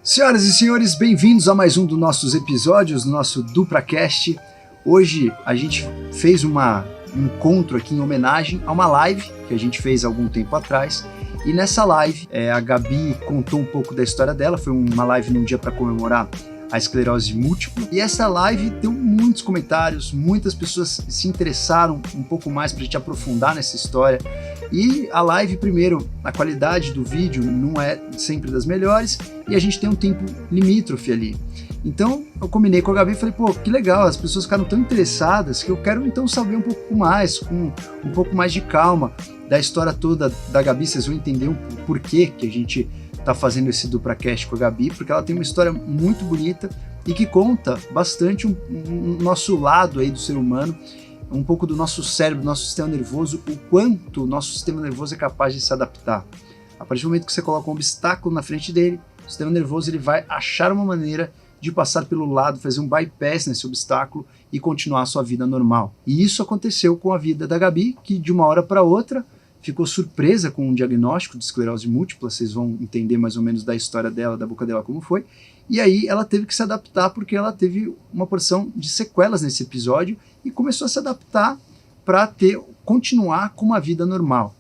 Senhoras e senhores, bem-vindos a mais um dos nossos episódios do nosso DupraCast. Hoje a gente fez um encontro aqui em homenagem a uma live que a gente fez há algum tempo atrás. E nessa live, a Gabi contou um pouco da história dela. Foi uma live num dia para comemorar a esclerose múltipla. E essa live deu muitos comentários, muitas pessoas se interessaram um pouco mais para a gente aprofundar nessa história. E a live, primeiro, a qualidade do vídeo não é sempre das melhores e a gente tem um tempo limítrofe ali. Então eu combinei com a Gabi e falei, pô, que legal, as pessoas ficaram tão interessadas que eu quero então saber um pouco mais, com um pouco mais de calma da história toda da Gabi. Vocês vão entender o porquê que a gente tá fazendo esse DupraCast com a Gabi, porque ela tem uma história muito bonita e que conta bastante um nosso lado aí do ser humano, um pouco do nosso cérebro, do nosso sistema nervoso, o quanto o nosso sistema nervoso é capaz de se adaptar. A partir do momento que você coloca um obstáculo na frente dele, o sistema nervoso ele vai achar uma maneira de passar pelo lado, fazer um bypass nesse obstáculo e continuar a sua vida normal. E isso aconteceu com a vida da Gabi, que de uma hora para outra ficou surpresa com um diagnóstico de esclerose múltipla. Vocês vão entender mais ou menos da história dela, da boca dela como foi. E aí ela teve que se adaptar porque ela teve uma porção de sequelas nesse episódio e começou a se adaptar para continuar com uma vida normal.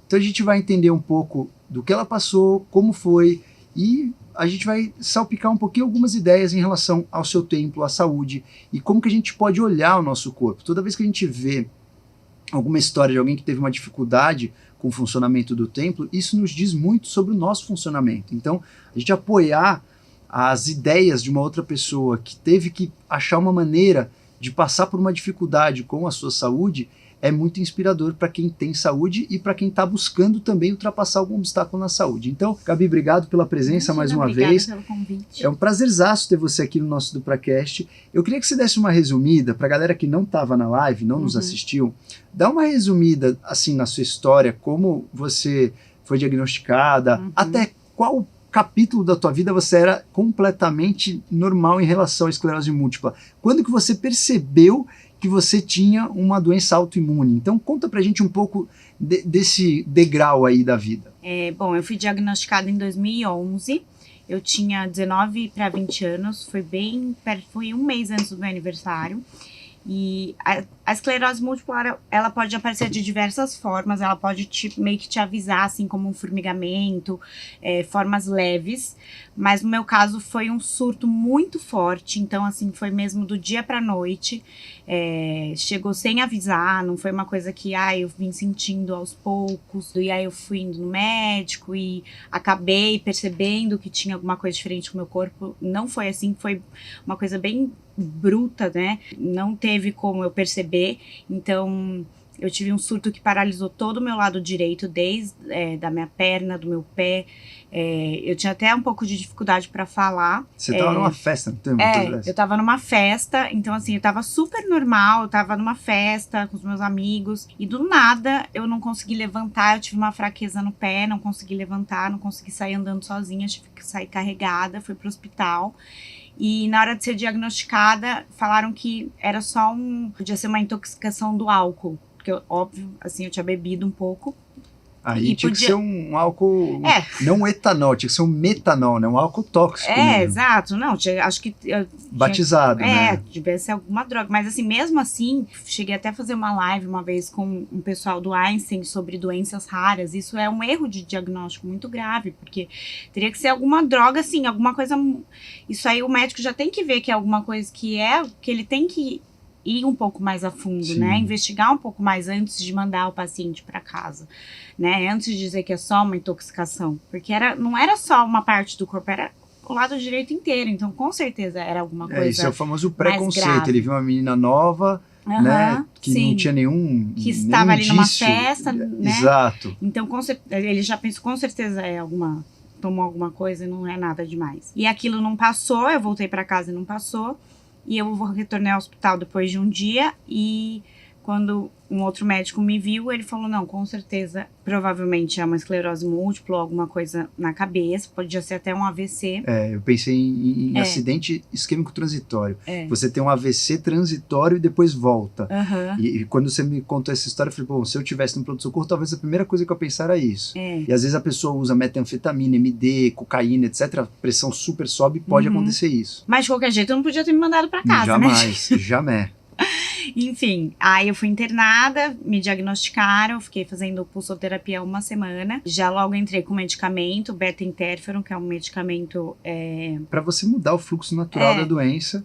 Então a gente vai entender um pouco do que ela passou, como foi, e a gente vai salpicar um pouquinho algumas ideias em relação ao seu templo, à saúde, e como que a gente pode olhar o nosso corpo. Toda vez que a gente vê alguma história de alguém que teve uma dificuldade com o funcionamento do templo, isso nos diz muito sobre o nosso funcionamento. Então, a gente apoiar as ideias de uma outra pessoa que teve que achar uma maneira de passar por uma dificuldade com a sua saúde é muito inspirador para quem tem saúde e para quem está buscando também ultrapassar algum obstáculo na saúde. Então, Gabi, obrigado pela presença mais uma vez. Obrigada pelo convite. É um prazerzaço ter você aqui no nosso DupraCast. Eu queria que você desse uma resumida para a galera que não estava na live, não nos assistiu. Dá uma resumida assim na sua história, como você foi diagnosticada, até qual capítulo da tua vida você era completamente normal em relação à esclerose múltipla. Quando que você percebeu que você tinha uma doença autoimune? Então conta pra gente um pouco desse degrau aí da vida. Bom, eu fui diagnosticada em 2011, eu tinha 19 para 20 anos, foi um mês antes do meu aniversário. E a esclerose múltipla, ela pode aparecer de diversas formas, ela pode meio que te avisar, assim, como um formigamento, formas leves, mas no meu caso foi um surto muito forte, então assim, foi mesmo do dia pra noite, chegou sem avisar, não foi uma coisa que eu vim sentindo aos poucos, e aí eu fui indo no médico e acabei percebendo que tinha alguma coisa diferente com o meu corpo. Não foi assim, foi uma coisa bem bruta, né? Não teve como eu perceber, então eu tive um surto que paralisou todo o meu lado direito, desde da minha perna, do meu pé. Eu tinha até um pouco de dificuldade para falar. Você tava numa festa, não tem? Eu tava numa festa, então assim, eu tava super normal, eu tava numa festa com os meus amigos, e do nada eu não consegui levantar, eu tive uma fraqueza no pé, não consegui levantar, não consegui sair andando sozinha, tive que sair carregada, fui pro hospital. E na hora de ser diagnosticada, falaram que era só podia ser uma intoxicação do álcool, porque óbvio, assim, eu tinha bebido um pouco. Aí tinha que ser um álcool, não etanol, tinha que ser um metanol, né? Um álcool tóxico mesmo. Exato, não, acho que... Batizado, né? Devia ser alguma droga, mas assim, mesmo assim, cheguei até a fazer uma live uma vez com um pessoal do Einstein sobre doenças raras. Isso é um erro de diagnóstico muito grave, porque teria que ser alguma droga, assim, alguma coisa... Isso aí o médico já tem que ver que é alguma coisa que ele tem que ir um pouco mais a fundo, Sim. né? Investigar um pouco mais antes de mandar o paciente para casa, né? Antes de dizer que é só uma intoxicação, porque não era só uma parte do corpo, era o lado direito inteiro, então com certeza era alguma coisa. Isso é o famoso preconceito. Ele viu uma menina nova, né? Que sim. não tinha nenhum que estava ali numa indício. festa, né? Exato. Então ele já pensou, com certeza tomou alguma coisa e não é nada demais. E aquilo não passou, eu voltei para casa e não passou. E eu retornei ao hospital depois de um dia e Quando um outro médico me viu, ele falou, não, com certeza, provavelmente é uma esclerose múltipla, alguma coisa na cabeça, podia ser até um AVC. Eu pensei em acidente isquêmico transitório. Você tem um AVC transitório e depois volta. E quando você me contou essa história, eu falei, bom, se eu tivesse no pronto-socorro, talvez a primeira coisa que eu pensar era isso. E às vezes a pessoa usa metanfetamina, MD, cocaína, etc. A pressão super sobe, pode acontecer isso. Mas de qualquer jeito, eu não podia ter me mandado pra casa, jamais, né? Jamais. Enfim, aí eu fui internada, me diagnosticaram, fiquei fazendo pulsoterapia 1 semana. Já logo entrei com medicamento, beta-interferon, que é um medicamento... Para você mudar o fluxo natural da doença.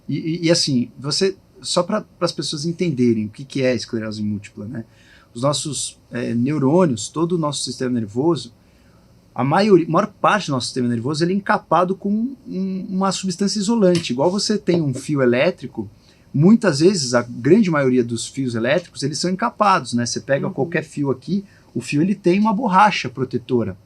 E assim, você... Só para as pessoas entenderem o que é a esclerose múltipla, né? Os nossos neurônios, todo o nosso sistema nervoso, a maior parte do nosso sistema nervoso, ele é encapado com uma substância isolante. Igual você tem um fio elétrico, muitas vezes, a grande maioria dos fios elétricos, eles são encapados, né? Você pega qualquer fio aqui, o fio ele tem uma borracha protetora.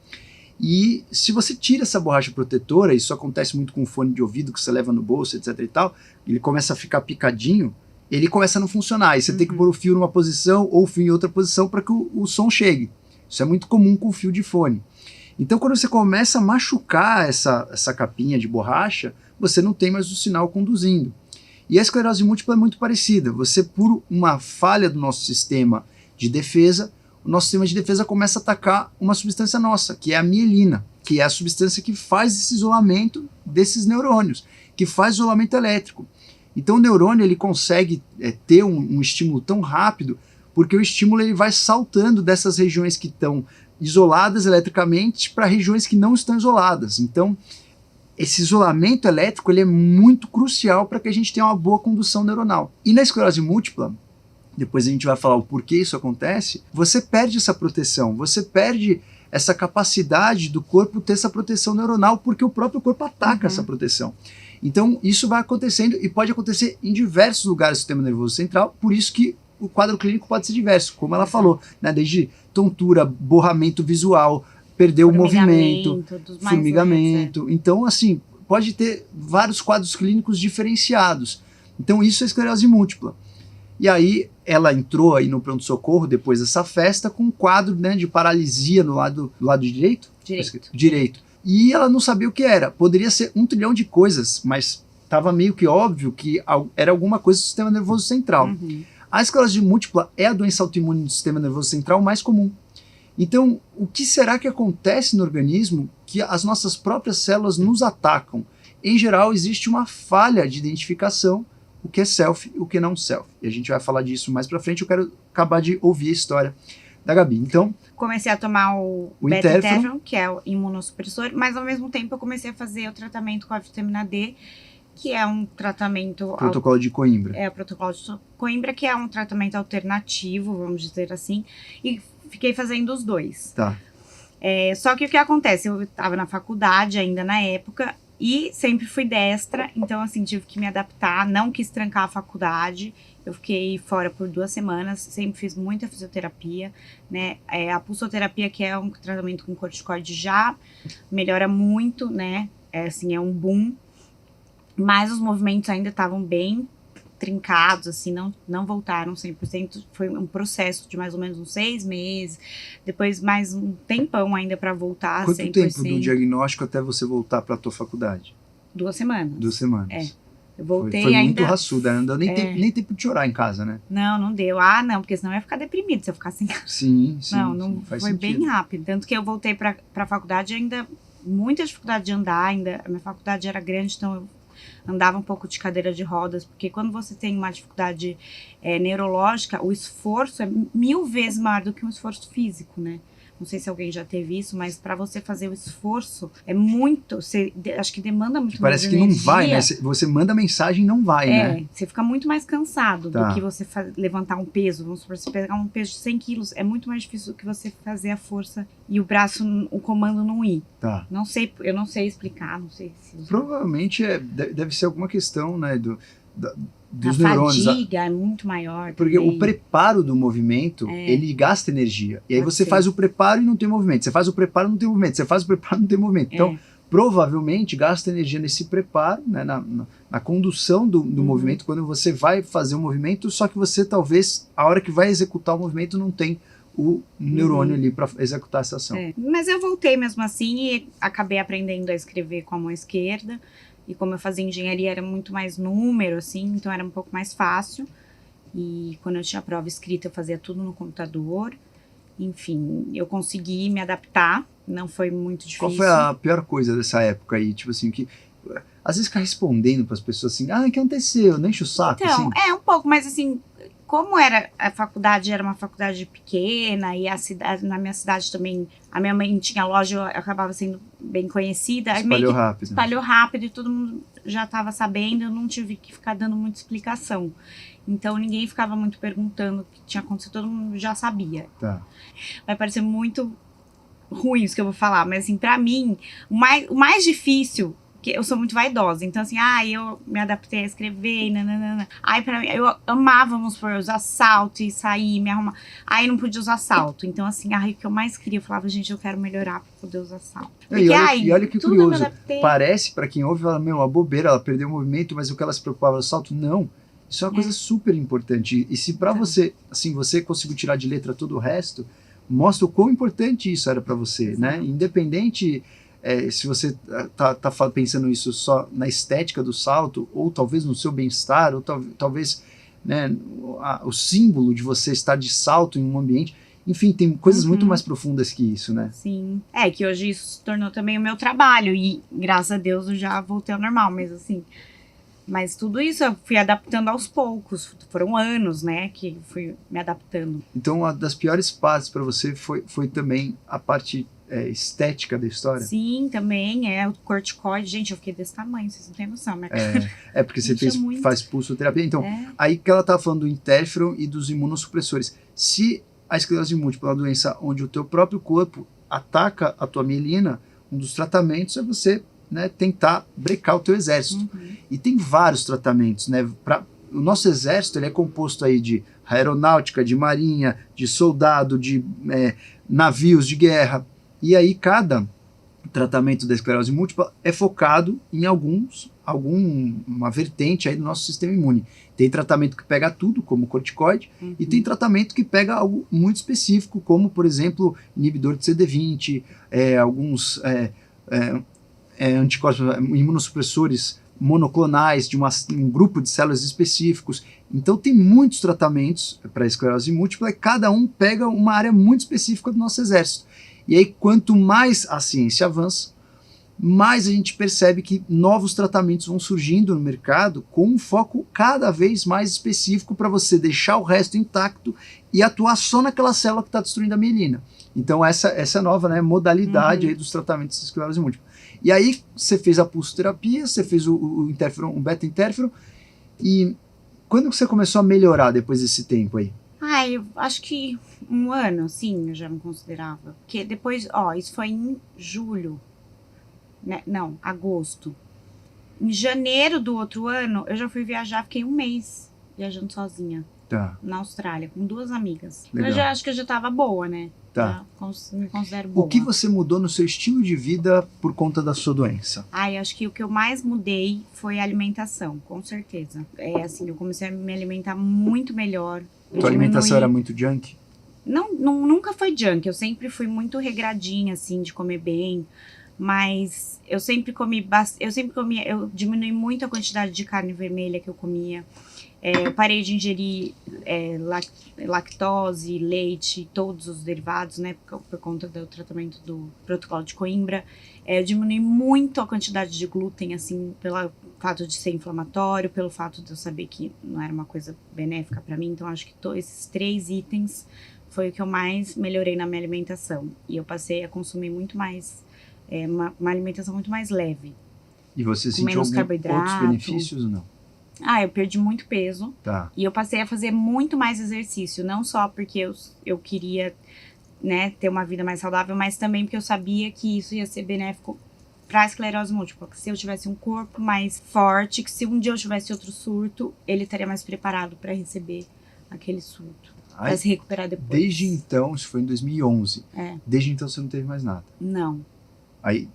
E se você tira essa borracha protetora, isso acontece muito com o fone de ouvido que você leva no bolso, etc e tal, ele começa a ficar picadinho, ele começa a não funcionar. E você tem que pôr o fio numa posição ou o fio em outra posição para que o som chegue. Isso é muito comum com o fio de fone. Então, quando você começa a machucar essa capinha de borracha, você não tem mais o sinal conduzindo. E a esclerose múltipla é muito parecida. Você, por uma falha do nosso sistema de defesa, o nosso sistema de defesa começa a atacar uma substância nossa, que é a mielina, que é a substância que faz esse isolamento desses neurônios, que faz isolamento elétrico. Então o neurônio ele consegue ter um estímulo tão rápido, porque o estímulo ele vai saltando dessas regiões que estão isoladas eletricamente para regiões que não estão isoladas. Então esse isolamento elétrico ele é muito crucial para que a gente tenha uma boa condução neuronal. E na esclerose múltipla, depois a gente vai falar o porquê isso acontece, você perde essa proteção, você perde essa capacidade do corpo ter essa proteção neuronal, porque o próprio corpo ataca essa proteção. Então isso vai acontecendo e pode acontecer em diversos lugares do sistema nervoso central, por isso que o quadro clínico pode ser diverso, como ela falou, né? Desde tontura, borramento visual, perder o movimento, formigamento. Então, assim, pode ter vários quadros clínicos diferenciados. Então, isso é esclerose múltipla. E aí, ela entrou aí no pronto-socorro, depois dessa festa, com um quadro, né, de paralisia no lado direito? Direito. E ela não sabia o que era. Poderia ser 1 trilhão de coisas, mas estava meio que óbvio que era alguma coisa do sistema nervoso central. A esclerose múltipla é a doença autoimune do sistema nervoso central mais comum. Então, o que será que acontece no organismo que as nossas próprias células nos atacam? Em geral, existe uma falha de identificação, o que é self e o que não self. E a gente vai falar disso mais pra frente, eu quero acabar de ouvir a história da Gabi. Então, comecei a tomar o beta-interferon, que é o imunossupressor, mas ao mesmo tempo eu comecei a fazer o tratamento com a vitamina D, que é um tratamento... Protocolo de Coimbra. É, o protocolo de Coimbra, que é um tratamento alternativo, vamos dizer assim, e fiquei fazendo os dois. Tá. Só que o que acontece? Eu estava na faculdade ainda na época e sempre fui destra, então assim, tive que me adaptar, não quis trancar a faculdade, eu fiquei fora por 2 semanas, sempre fiz muita fisioterapia, né? A pulsoterapia, que é um tratamento com corticoide, já melhora muito, né? Assim, é um boom, mas os movimentos ainda estavam bem trincados, assim, não voltaram 100%, foi um processo de mais ou menos uns 6 meses, depois mais um tempão ainda para voltar 100%. Quanto tempo do diagnóstico até você voltar para a tua faculdade? 2 semanas. 2 semanas. Eu voltei foi ainda... muito raçuda, não deu nem tempo de chorar em casa, né? Não deu. Não, porque senão eu ia ficar deprimido se eu ficasse em casa. Sim, Não faz foi sentido. Bem rápido, tanto que eu voltei para a faculdade ainda, muita dificuldade de andar, ainda, a minha faculdade era grande, então eu andava um pouco de cadeira de rodas, porque quando você tem uma dificuldade neurológica, o esforço é 1000 vezes maior do que um esforço físico, né? Não sei se alguém já teve isso, mas para você fazer o esforço é muito, acho que demanda muito mais energia. Parece que não vai, né? Você manda mensagem e não vai, né? Você fica muito mais cansado do que você levantar um peso. Vamos supor, você pegar um peso de 100 quilos, é muito mais difícil do que você fazer a força e o braço, o comando não ir. Tá. Eu não sei explicar, não sei se... Provavelmente deve ser alguma questão, né, dos a neurônios. Fadiga é muito maior. Porque também. o preparo do movimento, ele gasta energia. E aí você faz o preparo e não tem movimento. Você faz o preparo e não tem movimento. Você faz o preparo e não tem movimento. Então, provavelmente gasta energia nesse preparo, né, na condução do movimento, quando você vai fazer um movimento, só que você talvez, a hora que vai executar o movimento, não tem o neurônio ali para executar essa ação. Mas eu voltei mesmo assim e acabei aprendendo a escrever com a mão esquerda. E como eu fazia engenharia, era muito mais número, assim, então era um pouco mais fácil. E quando eu tinha prova escrita, eu fazia tudo no computador. Enfim, eu consegui me adaptar, não foi muito difícil. Qual foi a pior coisa dessa época aí? Tipo assim, que às vezes ficar respondendo para as pessoas assim, o que aconteceu? Não enche o saco, então, assim? um pouco, mas assim, como era a faculdade, era uma faculdade pequena e a cidade, na minha cidade também, a minha mãe tinha loja, eu acabava sendo bem conhecida. Espalhou rápido. Espalhou rápido e todo mundo já estava sabendo, eu não tive que ficar dando muita explicação. Então ninguém ficava muito perguntando o que tinha acontecido, todo mundo já sabia. Tá. Vai parecer muito ruim isso que eu vou falar, mas assim, pra mim, o mais difícil, que eu sou muito vaidosa, então assim, eu me adaptei a escrever, nananana. Aí pra mim, eu amava, vamos supor, usar salto e sair, me arrumar. Aí não podia usar salto, então assim, o que eu mais queria, eu falava, gente, eu quero melhorar pra poder usar salto. Porque, e olha que curioso, me parece pra quem ouve, fala, uma bobeira, ela perdeu o movimento, mas o que ela se preocupava no salto, não. Isso é uma coisa super importante. E se pra você, assim, você conseguiu tirar de letra todo o resto, mostra o quão importante isso era pra você, né? Independente se você tá pensando isso só na estética do salto, ou talvez no seu bem-estar, ou talvez, né, o símbolo de você estar de salto em um ambiente. Enfim, tem coisas muito mais profundas que isso, né? Sim. Que hoje isso se tornou também o meu trabalho. E graças a Deus eu já voltei ao normal, mas assim... Mas tudo isso eu fui adaptando aos poucos. Foram anos, né, que fui me adaptando. Então, uma das piores partes para você foi também a parte estética da história? Sim, também. O corticoide. Gente, eu fiquei desse tamanho, vocês não têm noção. Minha cara. Porque você faz pulsoterapia. Então, aí que ela estava falando do interferon e dos imunossupressores. Se a esclerose múltipla é uma doença onde o teu próprio corpo ataca a tua mielina, um dos tratamentos é você... né, tentar brecar o teu exército. E tem vários tratamentos, né? O nosso exército ele é composto aí de aeronáutica, de marinha, de soldado, de navios de guerra. E aí cada tratamento da esclerose múltipla é focado em uma vertente aí do nosso sistema imune. Tem tratamento que pega tudo, como corticoide, e tem tratamento que pega algo muito específico, como, por exemplo, inibidor de CD20, alguns... anticorpos, imunossupressores monoclonais de um grupo de células específicos. Então tem muitos tratamentos para a esclerose múltipla e cada um pega uma área muito específica do nosso exército. E aí quanto mais a ciência avança, mais a gente percebe que novos tratamentos vão surgindo no mercado com um foco cada vez mais específico para você deixar o resto intacto e atuar só naquela célula que está destruindo a mielina. Então essa nova, né, modalidade aí dos tratamentos de esclerose múltipla. E aí você fez a pulsoterapia, você fez o beta-interferon, e quando você começou a melhorar depois desse tempo aí? Eu acho que 1 ano, sim, eu já me considerava. Porque depois, isso foi em julho, né? Não, agosto. Em janeiro do outro ano, eu já fui viajar, fiquei 1 mês viajando sozinha. Tá. Na Austrália, com 2 amigas. Legal. Eu já acho que eu já tava boa, né? Tá. Me considero boa. O que você mudou no seu estilo de vida por conta da sua doença? Acho que o que eu mais mudei foi a alimentação, com certeza. Assim, eu comecei a me alimentar muito melhor. Tua alimentação era muito junk? Não, nunca foi junk. Eu sempre fui muito regradinha, assim, de comer bem. Mas eu sempre comi eu diminui muito a quantidade de carne vermelha que eu comia. Eu parei de ingerir lactose, leite, todos os derivados, né, por conta do tratamento do protocolo de Coimbra. Eu diminui muito a quantidade de glúten, assim, pelo fato de ser inflamatório, pelo fato de eu saber que não era uma coisa benéfica para mim. Então, acho que esses 3 itens foi o que eu mais melhorei na minha alimentação. E eu passei a consumir muito mais, uma alimentação muito mais leve. E você sentiu outros benefícios ou não? Eu perdi muito peso. Tá. E eu passei a fazer muito mais exercício. Não só porque eu queria, né, ter uma vida mais saudável, mas também porque eu sabia que isso ia ser benéfico para a esclerose múltipla. Que se eu tivesse um corpo mais forte, que se um dia eu tivesse outro surto, ele estaria mais preparado para receber aquele surto. Para se recuperar depois. Desde então, isso foi em 2011. Desde então você não teve mais nada? Não. Aí,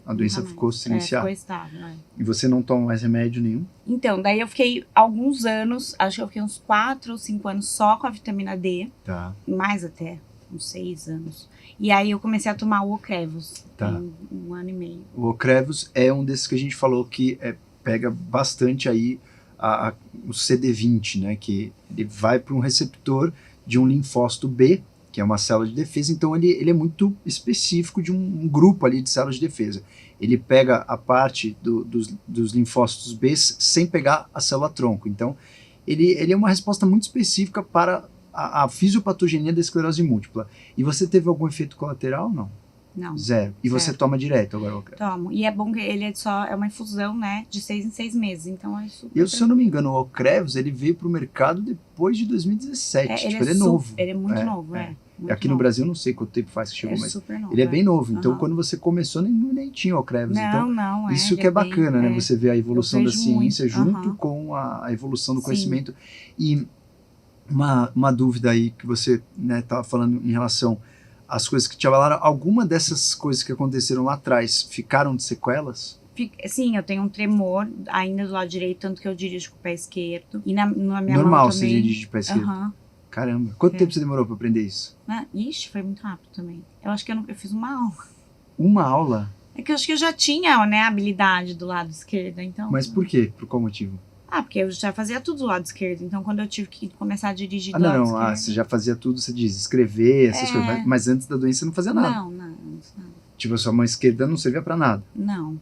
A doença Nunca ficou mais. silenciada. Ficou estável, E você não toma mais remédio nenhum? Então, daí eu fiquei alguns anos, acho que eu fiquei uns 4 ou 5 anos só com a vitamina D, Tá. mais até, uns 6 anos. E aí eu comecei a tomar o Ocrevus, Tá. tem 1 ano e meio. O Ocrevus é um desses que a gente falou que pega bastante aí o CD20, né? Que ele vai para um receptor de um linfócito B, que é uma célula de defesa, então ele é muito específico de um grupo ali de células de defesa. Ele pega a parte dos linfócitos B sem pegar a célula-tronco. Então, ele é uma resposta muito específica para a fisiopatogenia da esclerose múltipla. E você teve algum efeito colateral? Não. Não. Zero. E você Zero. toma direto agora? Tomo. E é bom que ele é uma infusão, né? De 6 em 6 meses. Então é super. Se eu não me engano, o Ocrevus, ele veio para o mercado depois de 2017. Ele é novo. Ele é muito novo, muito Aqui no novo. Brasil, não sei quanto tempo faz que chegou, É mas super novo. ele é bem novo. Então, Aham. quando você começou, nem tinha o Ocrevus. Então, Não, isso ele que é bacana, né? bem, Você vê a evolução da vejo ciência muito. junto Aham. com a evolução do Sim. conhecimento. E uma dúvida aí que você estava falando em relação às coisas que te abalaram, alguma dessas coisas que aconteceram lá atrás ficaram de sequelas? Sim, eu tenho um tremor ainda do lado direito, tanto que eu dirijo com o pé esquerdo. E na minha Normal mão você também. dirige de pé esquerdo? Aham. Caramba. Quanto É. tempo você demorou para aprender isso? Ixi, foi muito rápido também. Eu acho que eu fiz uma aula. Uma aula? É que eu acho que eu já tinha, né, a habilidade do lado esquerdo, então. Mas por quê? Por qual motivo? Porque eu já fazia tudo do lado esquerdo. Então, quando eu tive que começar a dirigir do Não, lado não. esquerdo. Você já fazia tudo, você diz, escrever, essas É. coisas. Mas antes da doença você não fazia nada. Não. Tipo, a sua mão esquerda não servia para nada. Não.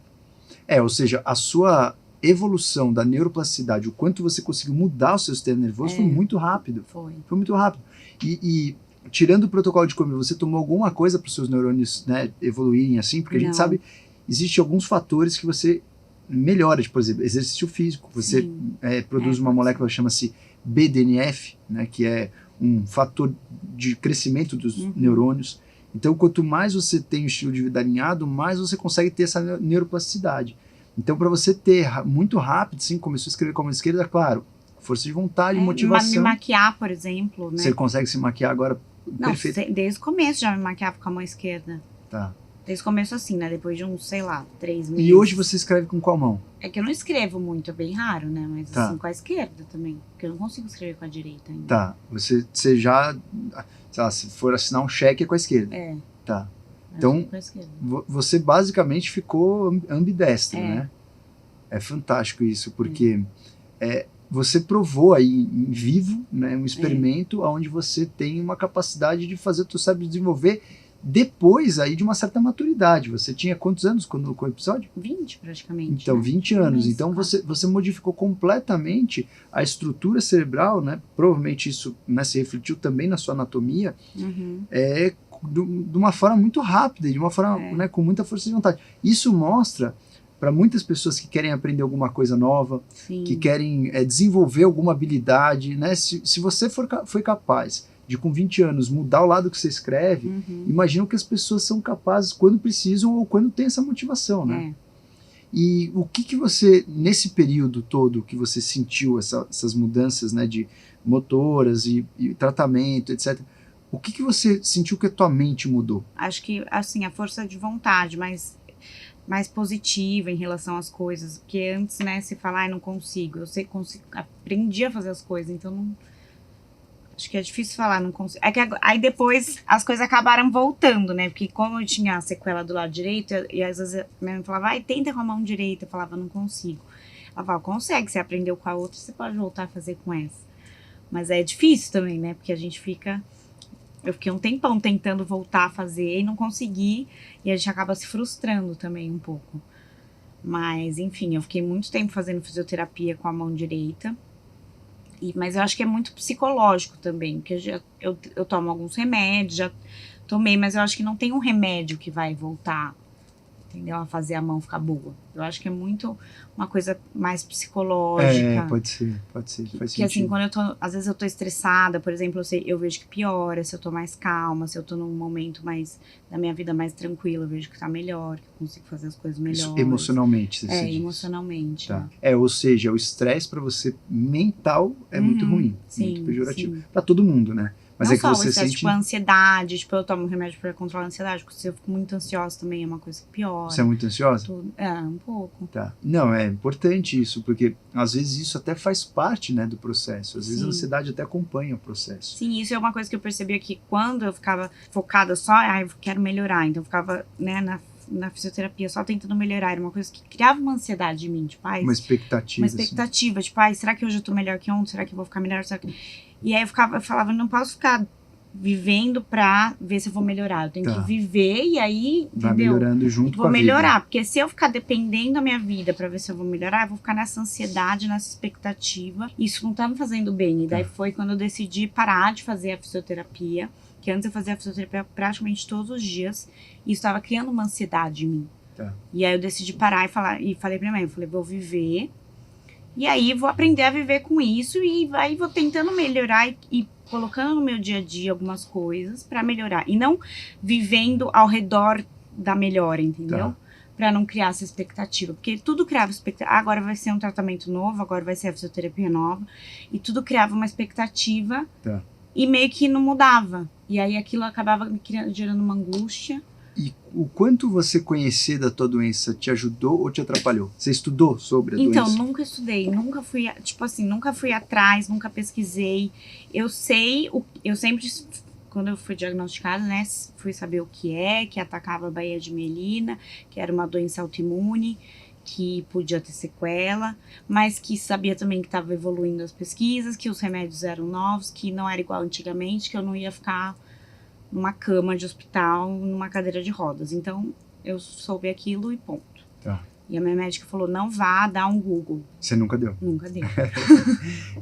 Ou seja, a sua evolução da neuroplasticidade, o quanto você conseguiu mudar o seu sistema nervoso foi muito rápido. Foi. Foi muito rápido. E tirando o protocolo de Komi, você tomou alguma coisa para os seus neurônios, né, evoluírem assim? Porque a gente Não. sabe, existem alguns fatores que você melhora, tipo, por exemplo, exercício físico. Você Sim. produz uma pode molécula que chama-se BDNF, né, que é um fator de crescimento dos neurônios. Então, quanto mais você tem um estilo de vida alinhado, mais você consegue ter essa neuroplasticidade. Então, para você ter muito rápido, assim, começou a escrever com a mão esquerda, claro, força de vontade, motivação. Me maquiar, por exemplo, né? Você consegue se maquiar agora Não, perfeito? desde o começo já me maquiava com a mão esquerda. Tá. Desde o começo assim, né? Depois de uns, sei lá, 3 meses. E hoje você escreve com qual mão? É que eu não escrevo muito, é bem raro, né? Mas Tá. assim, com a esquerda também. Porque eu não consigo escrever com a direita ainda. Tá. Você já, sei lá, se for assinar um cheque é com a esquerda. É. Tá. eu Então, fico com a esquerda. Você basicamente ficou ambidestro, É. né? É fantástico isso, porque você provou aí em vivo, né, um experimento onde você tem uma capacidade de fazer o teu cérebro desenvolver depois aí de uma certa maturidade. Você tinha quantos anos quando com o episódio? 20 praticamente. Então, né? 20 anos. Isso, Então, quase. você modificou completamente a estrutura cerebral, né? Provavelmente isso, né, se refletiu também na sua anatomia, Uhum. de uma forma muito rápida, de uma forma, né, com muita força de vontade. Isso mostra para muitas pessoas que querem aprender alguma coisa nova, Sim. que querem desenvolver alguma habilidade, né? Se você foi capaz de, com 20 anos, mudar o lado que você escreve, Uhum. imagina que as pessoas são capazes quando precisam ou quando tem essa motivação, né? E o que você, nesse período todo que você sentiu essas mudanças, né, de motoras e tratamento, etc., o que você sentiu que a tua mente mudou? Acho que, assim, a força de vontade, mais positiva em relação às coisas. Porque antes, né, se falar, ai, não consigo. Eu sei que aprendi a fazer as coisas, então não... Acho que é difícil falar, não consigo. É que aí depois as coisas acabaram voltando, né? Porque como eu tinha a sequela do lado direito, e às vezes minha mãe falava, ai, tenta com a mão direita. Eu falava, não consigo. Ela falava, consegue, você aprendeu com a outra, você pode voltar a fazer com essa. Mas é difícil também, né? Porque a gente fica... Eu fiquei um tempão tentando voltar a fazer e não consegui. E a gente acaba se frustrando também um pouco. Mas, enfim, eu fiquei muito tempo fazendo fisioterapia com a mão direita. Mas eu acho que é muito psicológico também. Porque eu tomo alguns remédios, já tomei, mas eu acho que não tem um remédio que vai voltar, entendeu? A fazer a mão ficar boa. Eu acho que é muito uma coisa mais psicológica. Pode ser, faz Que sentido. assim, quando às vezes eu tô estressada, por exemplo, eu vejo que piora, se eu tô mais calma, se eu tô num momento mais da minha vida mais tranquila, eu vejo que tá melhor, que eu consigo fazer as coisas melhores. Isso, emocionalmente, você diz. Emocionalmente. Tá. Né? Ou seja, o estresse para você mental é muito ruim, Sim, muito pejorativo. sim. Para todo mundo, né? Mas não é que só o você estresse, sente... tipo, a ansiedade, tipo, eu tomo um remédio pra controlar a ansiedade, porque se eu fico muito ansiosa também é uma coisa que piora. Você é muito ansiosa? Tudo. É, um pouco. Tá. Não, é importante isso, porque às vezes isso até faz parte, né, do processo. Às vezes a Sim. ansiedade até acompanha o processo. Sim, isso é uma coisa que eu percebi aqui, quando eu ficava focada só, eu quero melhorar, então eu ficava, né, na fisioterapia só tentando melhorar, era uma coisa que criava uma ansiedade em mim, tipo, Uma expectativa. uma expectativa, tipo, será que hoje eu tô melhor que ontem? Será que eu vou ficar melhor? E aí eu falava, não posso ficar vivendo pra ver se eu vou melhorar, eu tenho Tá. que viver e aí, Vai entendeu? melhorando junto Vou com a melhorar, vida. porque se eu ficar dependendo da minha vida pra ver se eu vou melhorar, eu vou ficar nessa ansiedade, nessa expectativa. Isso não tá me fazendo bem. E daí foi quando eu decidi parar de fazer a fisioterapia, que antes eu fazia a fisioterapia praticamente todos os dias, e isso estava criando uma ansiedade em mim. Tá. E aí eu decidi parar e falei pra minha mãe, eu falei, vou viver, e aí vou aprender a viver com isso, e aí vou tentando melhorar e colocando no meu dia a dia algumas coisas pra melhorar. E não vivendo ao redor da melhora, entendeu? Tá. Pra não criar essa expectativa. Porque tudo criava expectativa. Agora vai ser um tratamento novo, agora vai ser a fisioterapia nova. E tudo criava uma expectativa. Tá. E meio que não mudava. E aí aquilo acabava me gerando uma angústia. E o quanto você conhecer da tua doença te ajudou ou te atrapalhou? Você estudou sobre a Então, doença? nunca estudei, nunca fui, tipo assim, nunca fui atrás, nunca pesquisei. Eu sempre, quando eu fui diagnosticada, né, fui saber o que atacava a baía de melina, que era uma doença autoimune, que podia ter sequela, mas que sabia também que estava evoluindo as pesquisas, que os remédios eram novos, que não era igual antigamente, que eu não ia ficar numa cama de hospital, numa cadeira de rodas. Então, eu soube aquilo e ponto. Tá. E a minha médica falou, não vá dar um Google. Você nunca deu? Nunca deu.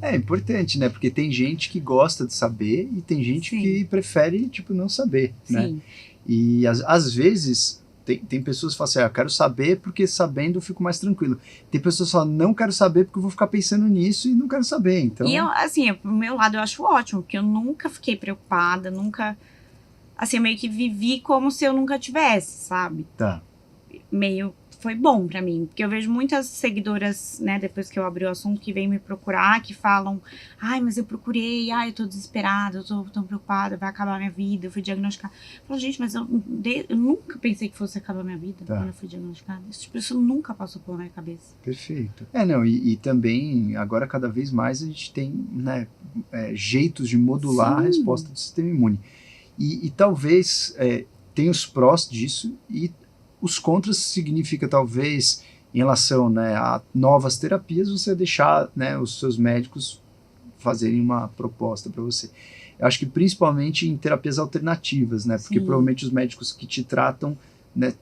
É importante, né? Porque tem gente que gosta de saber e tem gente Sim. que prefere, tipo, não saber, né? Sim, E às vezes tem pessoas que falam assim, eu quero saber porque sabendo eu fico mais tranquilo. Tem pessoas que falam, não quero saber porque eu vou ficar pensando nisso e não quero saber, então... E eu, assim, pro meu lado eu acho ótimo, porque eu nunca fiquei preocupada, nunca... Assim, eu meio que vivi como se eu nunca tivesse, sabe? Tá. Meio... Foi bom pra mim, porque eu vejo muitas seguidoras, né, depois que eu abri o assunto, que vêm me procurar, que falam, ai, mas eu procurei, ai, eu tô desesperada, eu tô tão preocupada, vai acabar minha vida, eu fui diagnosticada. Eu falo, gente, mas eu nunca pensei que fosse acabar minha vida quando eu fui diagnosticada. Isso nunca passou pela minha cabeça. Perfeito. Não, e também, agora cada vez mais a gente tem, né, jeitos de modular a resposta do sistema imune. E talvez tenha os prós disso e os contras significa talvez em relação, né, a novas terapias você deixar, né, os seus médicos fazerem uma proposta para você. Eu acho que principalmente em terapias alternativas, né, porque provavelmente os médicos que te tratam, né,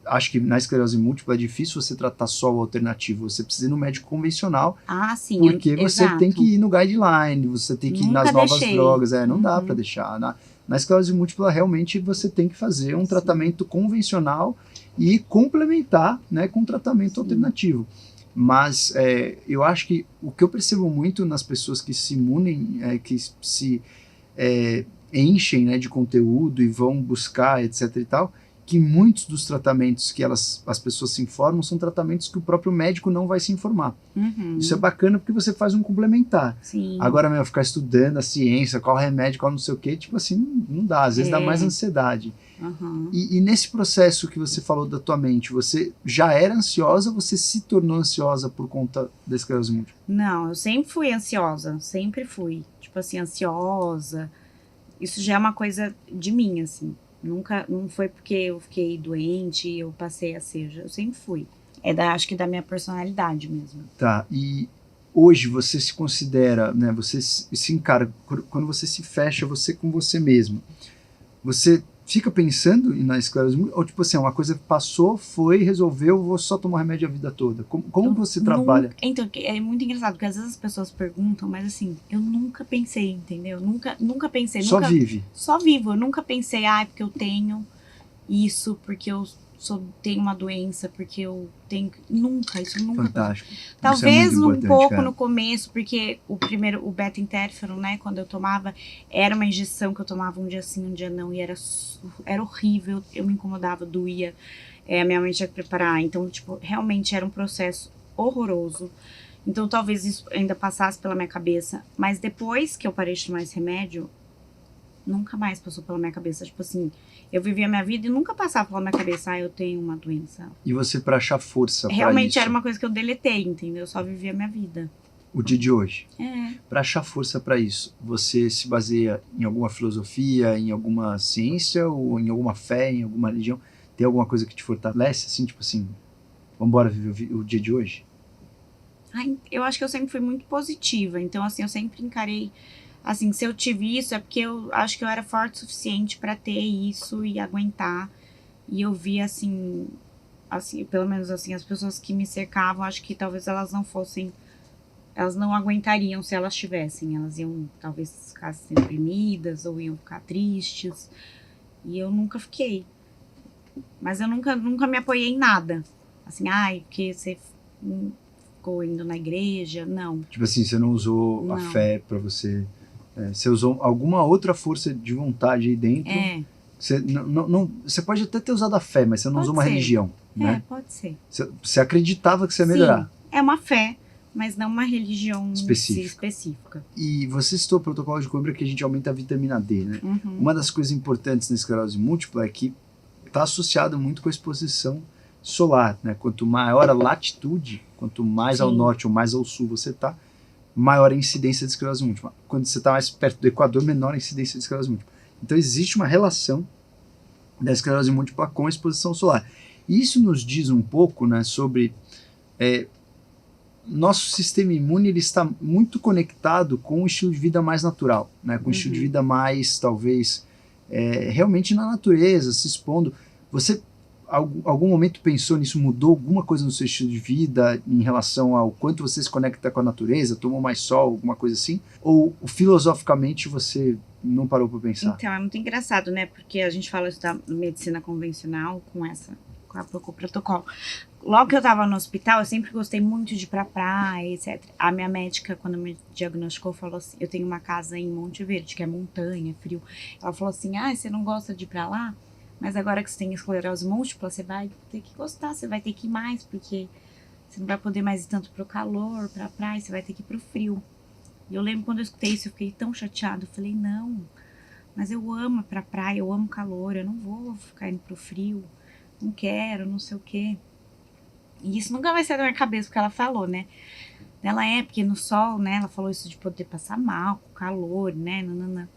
acho que na esclerose múltipla é difícil você tratar só o alternativo, você precisa ir no médico convencional, sim, porque você tem que ir no guideline, você tem que ir nas novas drogas, não dá para deixar. Na esclerose múltipla realmente você tem que fazer um tratamento convencional e complementar, né, com um tratamento alternativo. Mas eu acho que o que eu percebo muito nas pessoas que se imunem, que se enchem, né, de conteúdo e vão buscar, etc e tal, que muitos dos tratamentos que as pessoas se informam são tratamentos que o próprio médico não vai se informar. Isso é bacana porque você faz um complementar. Sim. Agora, ficar estudando a ciência, qual remédio, qual não sei o quê, tipo assim, não dá. Às vezes dá mais ansiedade. E nesse processo que você falou da tua mente, você já era ansiosa ou você se tornou ansiosa por conta da esclerose múltipla? Não, eu sempre fui ansiosa, sempre fui. Tipo assim, ansiosa. Isso já é uma coisa de mim, assim. Não foi porque eu fiquei doente e eu passei a ser, eu sempre fui. Acho que da minha personalidade mesmo. Tá, e hoje você se considera, né, você se encara, quando você se fecha você com você mesmo, você fica pensando na esclerose múltipla, ou tipo assim, uma coisa que passou, foi, resolveu, vou só tomar remédio a vida toda? Como você trabalha? Então, é muito engraçado, porque às vezes as pessoas perguntam, mas assim, eu nunca pensei, entendeu? Nunca pensei. Só vive? Só vivo, eu nunca pensei, porque eu tenho isso, porque eu tenho uma doença, porque eu tenho... Nunca, isso nunca... Fantástico. Talvez um pouco no começo, porque o beta-interferon, né, quando eu tomava, era uma injeção que eu tomava um dia sim, um dia não, e era horrível, eu me incomodava, doía, a minha mãe tinha que preparar, então, tipo, realmente era um processo horroroso. Então, talvez isso ainda passasse pela minha cabeça, mas depois que eu parei de tomar esse remédio, Nunca mais passou pela minha cabeça. Tipo assim, eu vivia a minha vida e nunca passava pela minha cabeça, eu tenho uma doença. E você, para achar força para Realmente isso, era uma coisa que eu deletei, entendeu? Eu só vivia a minha vida. o dia de hoje, É. para achar força para isso, você se baseia em alguma filosofia, em alguma ciência ou em alguma fé, em alguma religião? Tem alguma coisa que te fortalece, assim, tipo assim, vamos embora viver o dia de hoje? Ai, eu acho que eu sempre fui muito positiva. Então, assim, eu sempre encarei... Assim, se eu tive isso, é porque eu acho que eu era forte o suficiente pra ter isso e aguentar. E eu vi, assim, pelo menos assim, as pessoas que me cercavam, acho que talvez elas não fossem... Elas não aguentariam se elas tivessem. Elas iam, talvez, ficar assim, deprimidas ou iam ficar tristes. E eu nunca fiquei. Mas eu nunca me apoiei em nada. Assim, ai, porque você ficou indo na igreja. Não. Tipo assim, você não usou a Não. fé para você... você usou alguma outra força de vontade aí dentro. Você, você pode até ter usado a fé, mas você não Pode usou uma ser. religião, né? Pode ser. Você acreditava que você ia melhorar. Sim, é uma fé, mas não uma religião específica. E você citou o protocolo de Coimbra que a gente aumenta a vitamina D, né? Uhum. Uma das coisas importantes na esclerose múltipla é que está associado muito com a exposição solar, né? Quanto maior a latitude, quanto mais ao norte ou mais ao sul você está, maior a incidência de esclerose múltipla. Quando você está mais perto do Equador, menor a incidência de esclerose múltipla. Então existe uma relação da esclerose múltipla com a exposição solar. E isso nos diz um pouco, né, sobre nosso sistema imune. Ele está muito conectado com um estilo de vida mais natural, né, com um estilo de vida mais, talvez, realmente na natureza, se expondo. Você, algum momento pensou nisso, mudou alguma coisa no seu estilo de vida em relação ao quanto você se conecta com a natureza, tomou mais sol, alguma coisa assim? Ou filosoficamente você não parou para pensar? Então, é muito engraçado, né? Porque a gente fala isso da medicina convencional com o protocolo. Logo que eu tava no hospital, eu sempre gostei muito de ir pra praia, etc. A minha médica, quando me diagnosticou, falou assim, eu tenho uma casa em Monte Verde, que é montanha, frio. Ela falou assim, você não gosta de ir pra lá? Mas agora que você tem esclerose múltipla, você vai ter que gostar, você vai ter que ir mais, porque você não vai poder mais ir tanto pro calor, pra praia, você vai ter que ir pro frio. E eu lembro quando eu escutei isso, eu fiquei tão chateada. Eu falei, não, mas eu amo ir pra praia, eu amo calor, eu não vou ficar indo pro frio, não quero, não sei o quê. E isso nunca vai sair da minha cabeça, porque ela falou, né? Ela porque no sol, né, ela falou isso de poder passar mal, com calor, né, nanana.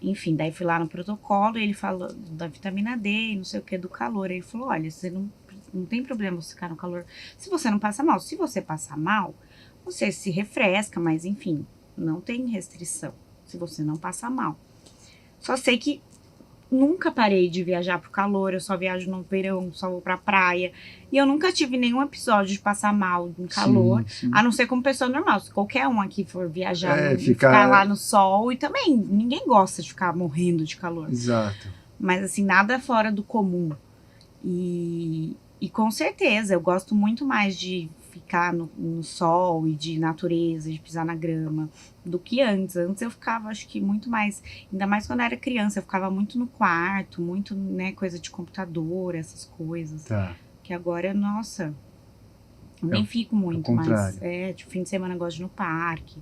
Enfim, daí fui lá no protocolo e ele falou da vitamina D e não sei o que, do calor. Aí ele falou, olha, você não tem problema você ficar no calor se você não passa mal. Se você passar mal, você se refresca, mas enfim, não tem restrição se você não passar mal. Só sei que nunca parei de viajar pro calor, eu só viajo no verão, só vou pra praia. E eu nunca tive nenhum episódio de passar mal no calor, sim. a não ser como pessoa normal. Se qualquer um aqui for viajar, ficar lá no sol, e também ninguém gosta de ficar morrendo de calor. Exato. Mas assim, nada fora do comum. E com certeza, eu gosto muito mais de ficar no sol e de natureza, de pisar na grama, do que antes. Antes eu ficava, acho que muito mais, ainda mais quando eu era criança, eu ficava muito no quarto, muito, né, coisa de computador, essas coisas. Tá. Que agora, nossa, eu nem fico muito, mas de fim de semana eu gosto de ir no parque,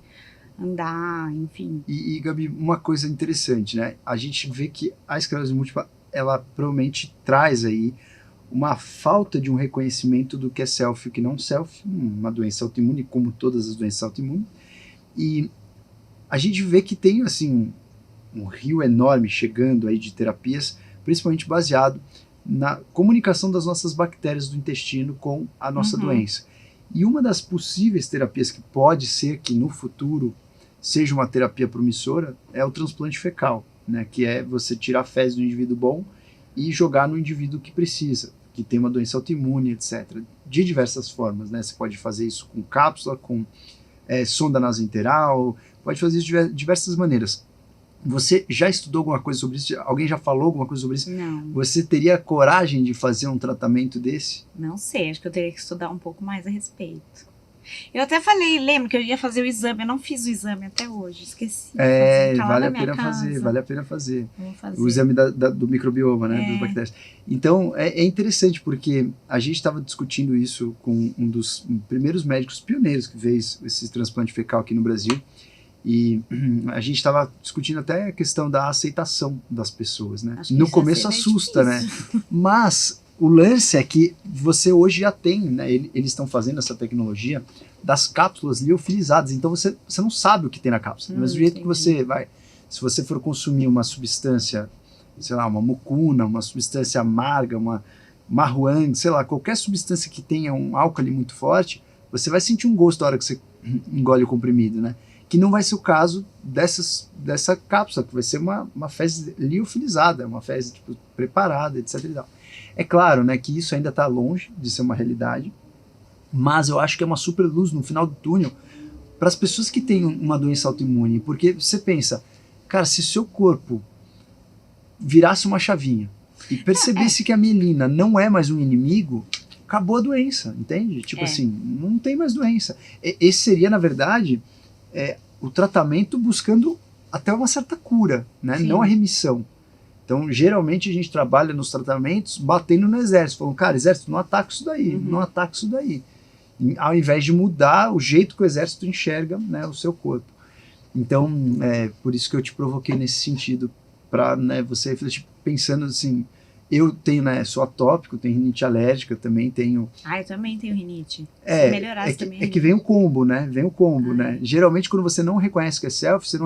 andar, enfim. E Gabi, uma coisa interessante, né? A gente vê que a esclerose múltipla, ela provavelmente traz aí uma falta de um reconhecimento do que é self e o que não é self, uma doença autoimune, como todas as doenças autoimunes. E a gente vê que tem, assim, um rio enorme chegando aí de terapias, principalmente baseado na comunicação das nossas bactérias do intestino com a nossa doença. E uma das possíveis terapias que pode ser que no futuro seja uma terapia promissora é o transplante fecal, né? Que é você tirar fezes do indivíduo bom e jogar no indivíduo que precisa, que tem uma doença autoimune, etc. De diversas formas, né? Você pode fazer isso com cápsula, com sonda nasointeral, pode fazer isso de diversas maneiras. Você já estudou alguma coisa sobre isso? Alguém já falou alguma coisa sobre isso? Não. Você teria coragem de fazer um tratamento desse? Não sei, acho que eu teria que estudar um pouco mais a respeito. Eu até falei, lembro que eu ia fazer o exame, eu não fiz o exame até hoje, esqueci. Vale a pena fazer, vale a pena fazer. Vou fazer. O exame do microbioma, né, das bactérias. Então, é interessante porque a gente estava discutindo isso com um dos primeiros médicos pioneiros que fez esse transplante fecal aqui no Brasil, E a gente estava discutindo até a questão da aceitação das pessoas, né? Acho que No isso começo ia ser assusta, né? difícil. Mas o lance é que você hoje já tem, né? Eles estão fazendo essa tecnologia das cápsulas liofilizadas, então você não sabe o que tem na cápsula. Do mesmo jeito que você vai, se você for consumir uma substância, sei lá, uma mucuna, uma substância amarga, uma marruang, sei lá, qualquer substância que tenha um álcool muito forte, você vai sentir um gosto na hora que você engole o comprimido, né? Que não vai ser o caso dessa cápsula, que vai ser uma fezes liofilizada, uma fezes tipo, preparada, etc. E tal. É claro, né, que isso ainda está longe de ser uma realidade, mas eu acho que é uma super luz no final do túnel para as pessoas que têm uma doença autoimune, porque você pensa, cara, se o seu corpo virasse uma chavinha e percebesse que a mielina não é mais um inimigo, acabou a doença, entende? Tipo assim, não tem mais doença. Esse seria, na verdade, o tratamento buscando até uma certa cura, né? Não a remissão. Então, geralmente, a gente trabalha nos tratamentos batendo no exército, falando, cara, exército, não ataca isso daí, não ataca isso daí. Ao invés de mudar o jeito que o exército enxerga, né, o seu corpo. Então, por isso que eu te provoquei nesse sentido, para, né, você refletir, pensando assim, eu tenho, né, sou atópico, tenho rinite alérgica, também tenho... Ah, eu também tenho rinite. Se melhorasse também. É que vem o combo, né? Vem o combo, né? Geralmente, quando você não reconhece que é self, você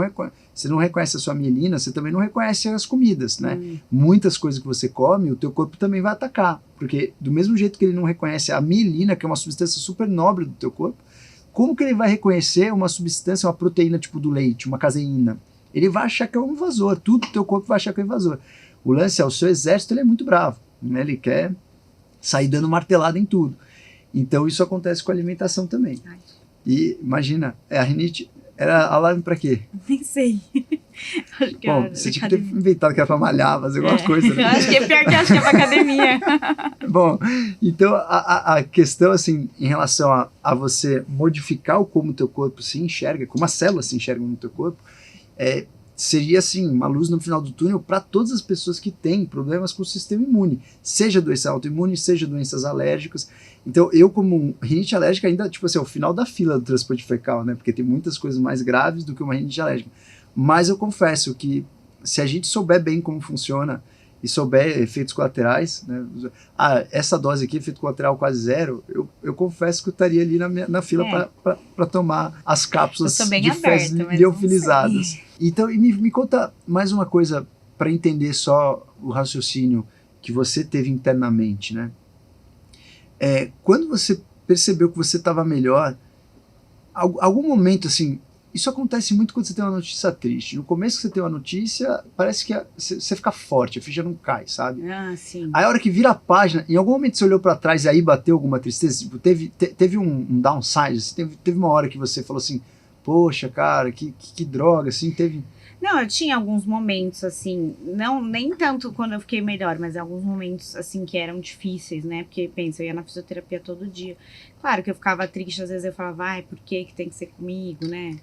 não reconhece a sua mielina, você também não reconhece as comidas, né? Muitas coisas que você come, o teu corpo também vai atacar. Porque do mesmo jeito que ele não reconhece a mielina, que é uma substância super nobre do teu corpo, como que ele vai reconhecer uma substância, uma proteína tipo do leite, uma caseína? Ele vai achar que é um invasor, tudo do teu corpo vai achar que é um invasor. O lance é, o seu exército ele é muito bravo, né? Ele quer sair dando martelada em tudo. Então isso acontece com a alimentação também. Ai. E imagina, a rinite era alarme pra quê? Nem sei. Acho que Bom, você tinha que ter inventado que era pra malhar, fazer alguma coisa. Né? Acho que é pior que acho que é pra academia. Bom, então a questão assim, em relação a você modificar como o teu corpo se enxerga, como as células se enxergam no teu corpo, seria assim, uma luz no final do túnel para todas as pessoas que têm problemas com o sistema imune, seja doença autoimune, seja doenças alérgicas. Então eu como rinite alérgica ainda, tipo assim, é o final da fila do transplante fecal, né, porque tem muitas coisas mais graves do que uma rinite alérgica. Mas eu confesso que se a gente souber bem como funciona e souber efeitos colaterais, né, essa dose aqui, efeito colateral quase zero, eu confesso que eu estaria ali na fila para tomar as cápsulas de fezes liofilizadas. Então, me conta mais uma coisa para entender só o raciocínio que você teve internamente, né? Quando você percebeu que você estava melhor, algum momento assim, isso acontece muito quando você tem uma notícia triste. No começo que você tem uma notícia, parece que você fica forte, a ficha não cai, sabe? Ah, sim. Aí a hora que vira a página, em algum momento você olhou para trás e aí bateu alguma tristeza? Tipo, teve um downside, teve uma hora que você falou assim, poxa, cara, que droga, assim, teve... Não, eu tinha alguns momentos, assim, nem tanto quando eu fiquei melhor, mas alguns momentos, assim, que eram difíceis, né? Porque, pensa, eu ia na fisioterapia todo dia. Claro que eu ficava triste, às vezes eu falava, ai, por que tem que ser comigo, né?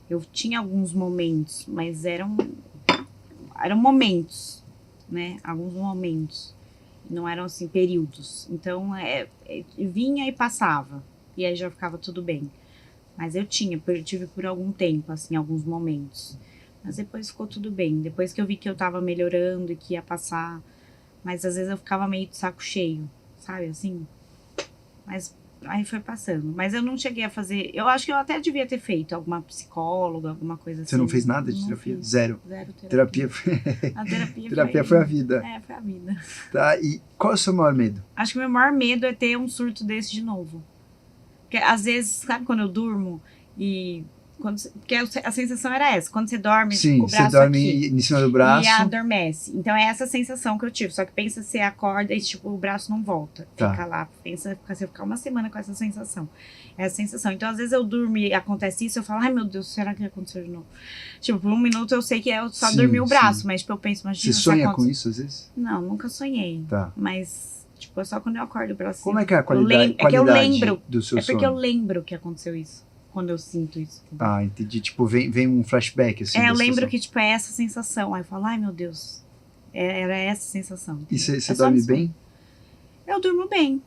Eu tinha alguns momentos, mas eram momentos, né? Alguns momentos. Não eram, assim, períodos. Então, vinha e passava. E aí já ficava tudo bem. Mas eu tive por algum tempo, assim, alguns momentos. Mas depois ficou tudo bem. Depois que eu vi que eu tava melhorando e que ia passar. Mas às vezes eu ficava meio de saco cheio, sabe, assim? Mas aí foi passando. Mas eu não cheguei a fazer... Eu acho que eu até devia ter feito alguma psicóloga, alguma coisa assim. Você não fez nada de terapia? Fiz. Zero? Zero terapia. A terapia terapia foi a vida. Foi a vida. Tá, e qual é o seu maior medo? Acho que o meu maior medo é ter um surto desse de novo. Porque às vezes, sabe quando eu durmo e... porque a sensação era essa, quando você dorme Sim, com o braço você dorme aqui, em cima do braço. E adormece. Então é essa sensação que eu tive. Só que pensa, você acorda e tipo, o braço não volta. Tá. Fica lá, pensa, você ficar uma semana com essa sensação. É a sensação. Então às vezes eu durmo e acontece isso, eu falo, ai meu Deus, será que aconteceu de novo? Tipo, por um minuto eu sei que eu só dormi o braço, mas tipo, eu penso, imagina. Você sonha com isso às vezes? Não, nunca sonhei. Tá. Mas... Tipo, é só quando eu acordo o braço. Como é que é a qualidade, é que eu lembro. do seu sono? É porque eu lembro que aconteceu isso. Quando eu sinto isso. Ah, entendi. Tipo, vem um flashback, assim. Eu lembro que, tipo, é essa sensação. Aí eu falo, ai meu Deus. Era essa sensação. E você dorme bem? Eu durmo bem.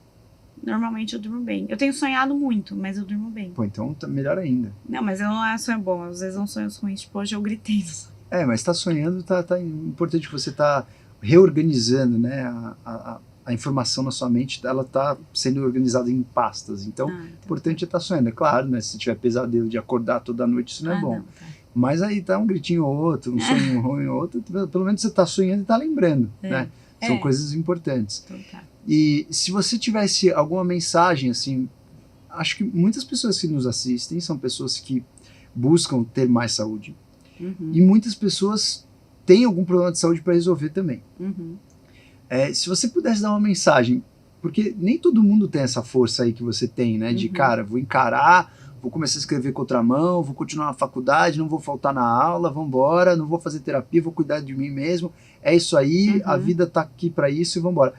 Normalmente eu durmo bem. Eu tenho sonhado muito, mas eu durmo bem. Pô, então tá melhor ainda. Não, mas não é sonho bom. Às vezes são sonhos ruins. Tipo, hoje eu gritei no sonho. Mas tá sonhando, tá importante que você tá reorganizando, né? A informação na sua mente, ela tá sendo organizada em pastas. Então, importante é estar sonhando. É claro, né? Se tiver pesadelo de acordar toda noite, isso não é bom. Não, tá. Mas aí tá um gritinho ou outro, um sonho ruim ou outro, pelo menos você tá sonhando e tá lembrando, né? São coisas importantes. Então, tá. E se você tivesse alguma mensagem, assim, acho que muitas pessoas que nos assistem são pessoas que buscam ter mais saúde. E muitas pessoas têm algum problema de saúde para resolver também. Se você pudesse dar uma mensagem, porque nem todo mundo tem essa força aí que você tem, né? De, cara, vou encarar, vou começar a escrever com outra mão, vou continuar na faculdade, não vou faltar na aula, vou embora, não vou fazer terapia, vou cuidar de mim mesmo. É isso aí, a vida tá aqui para isso e vamos embora.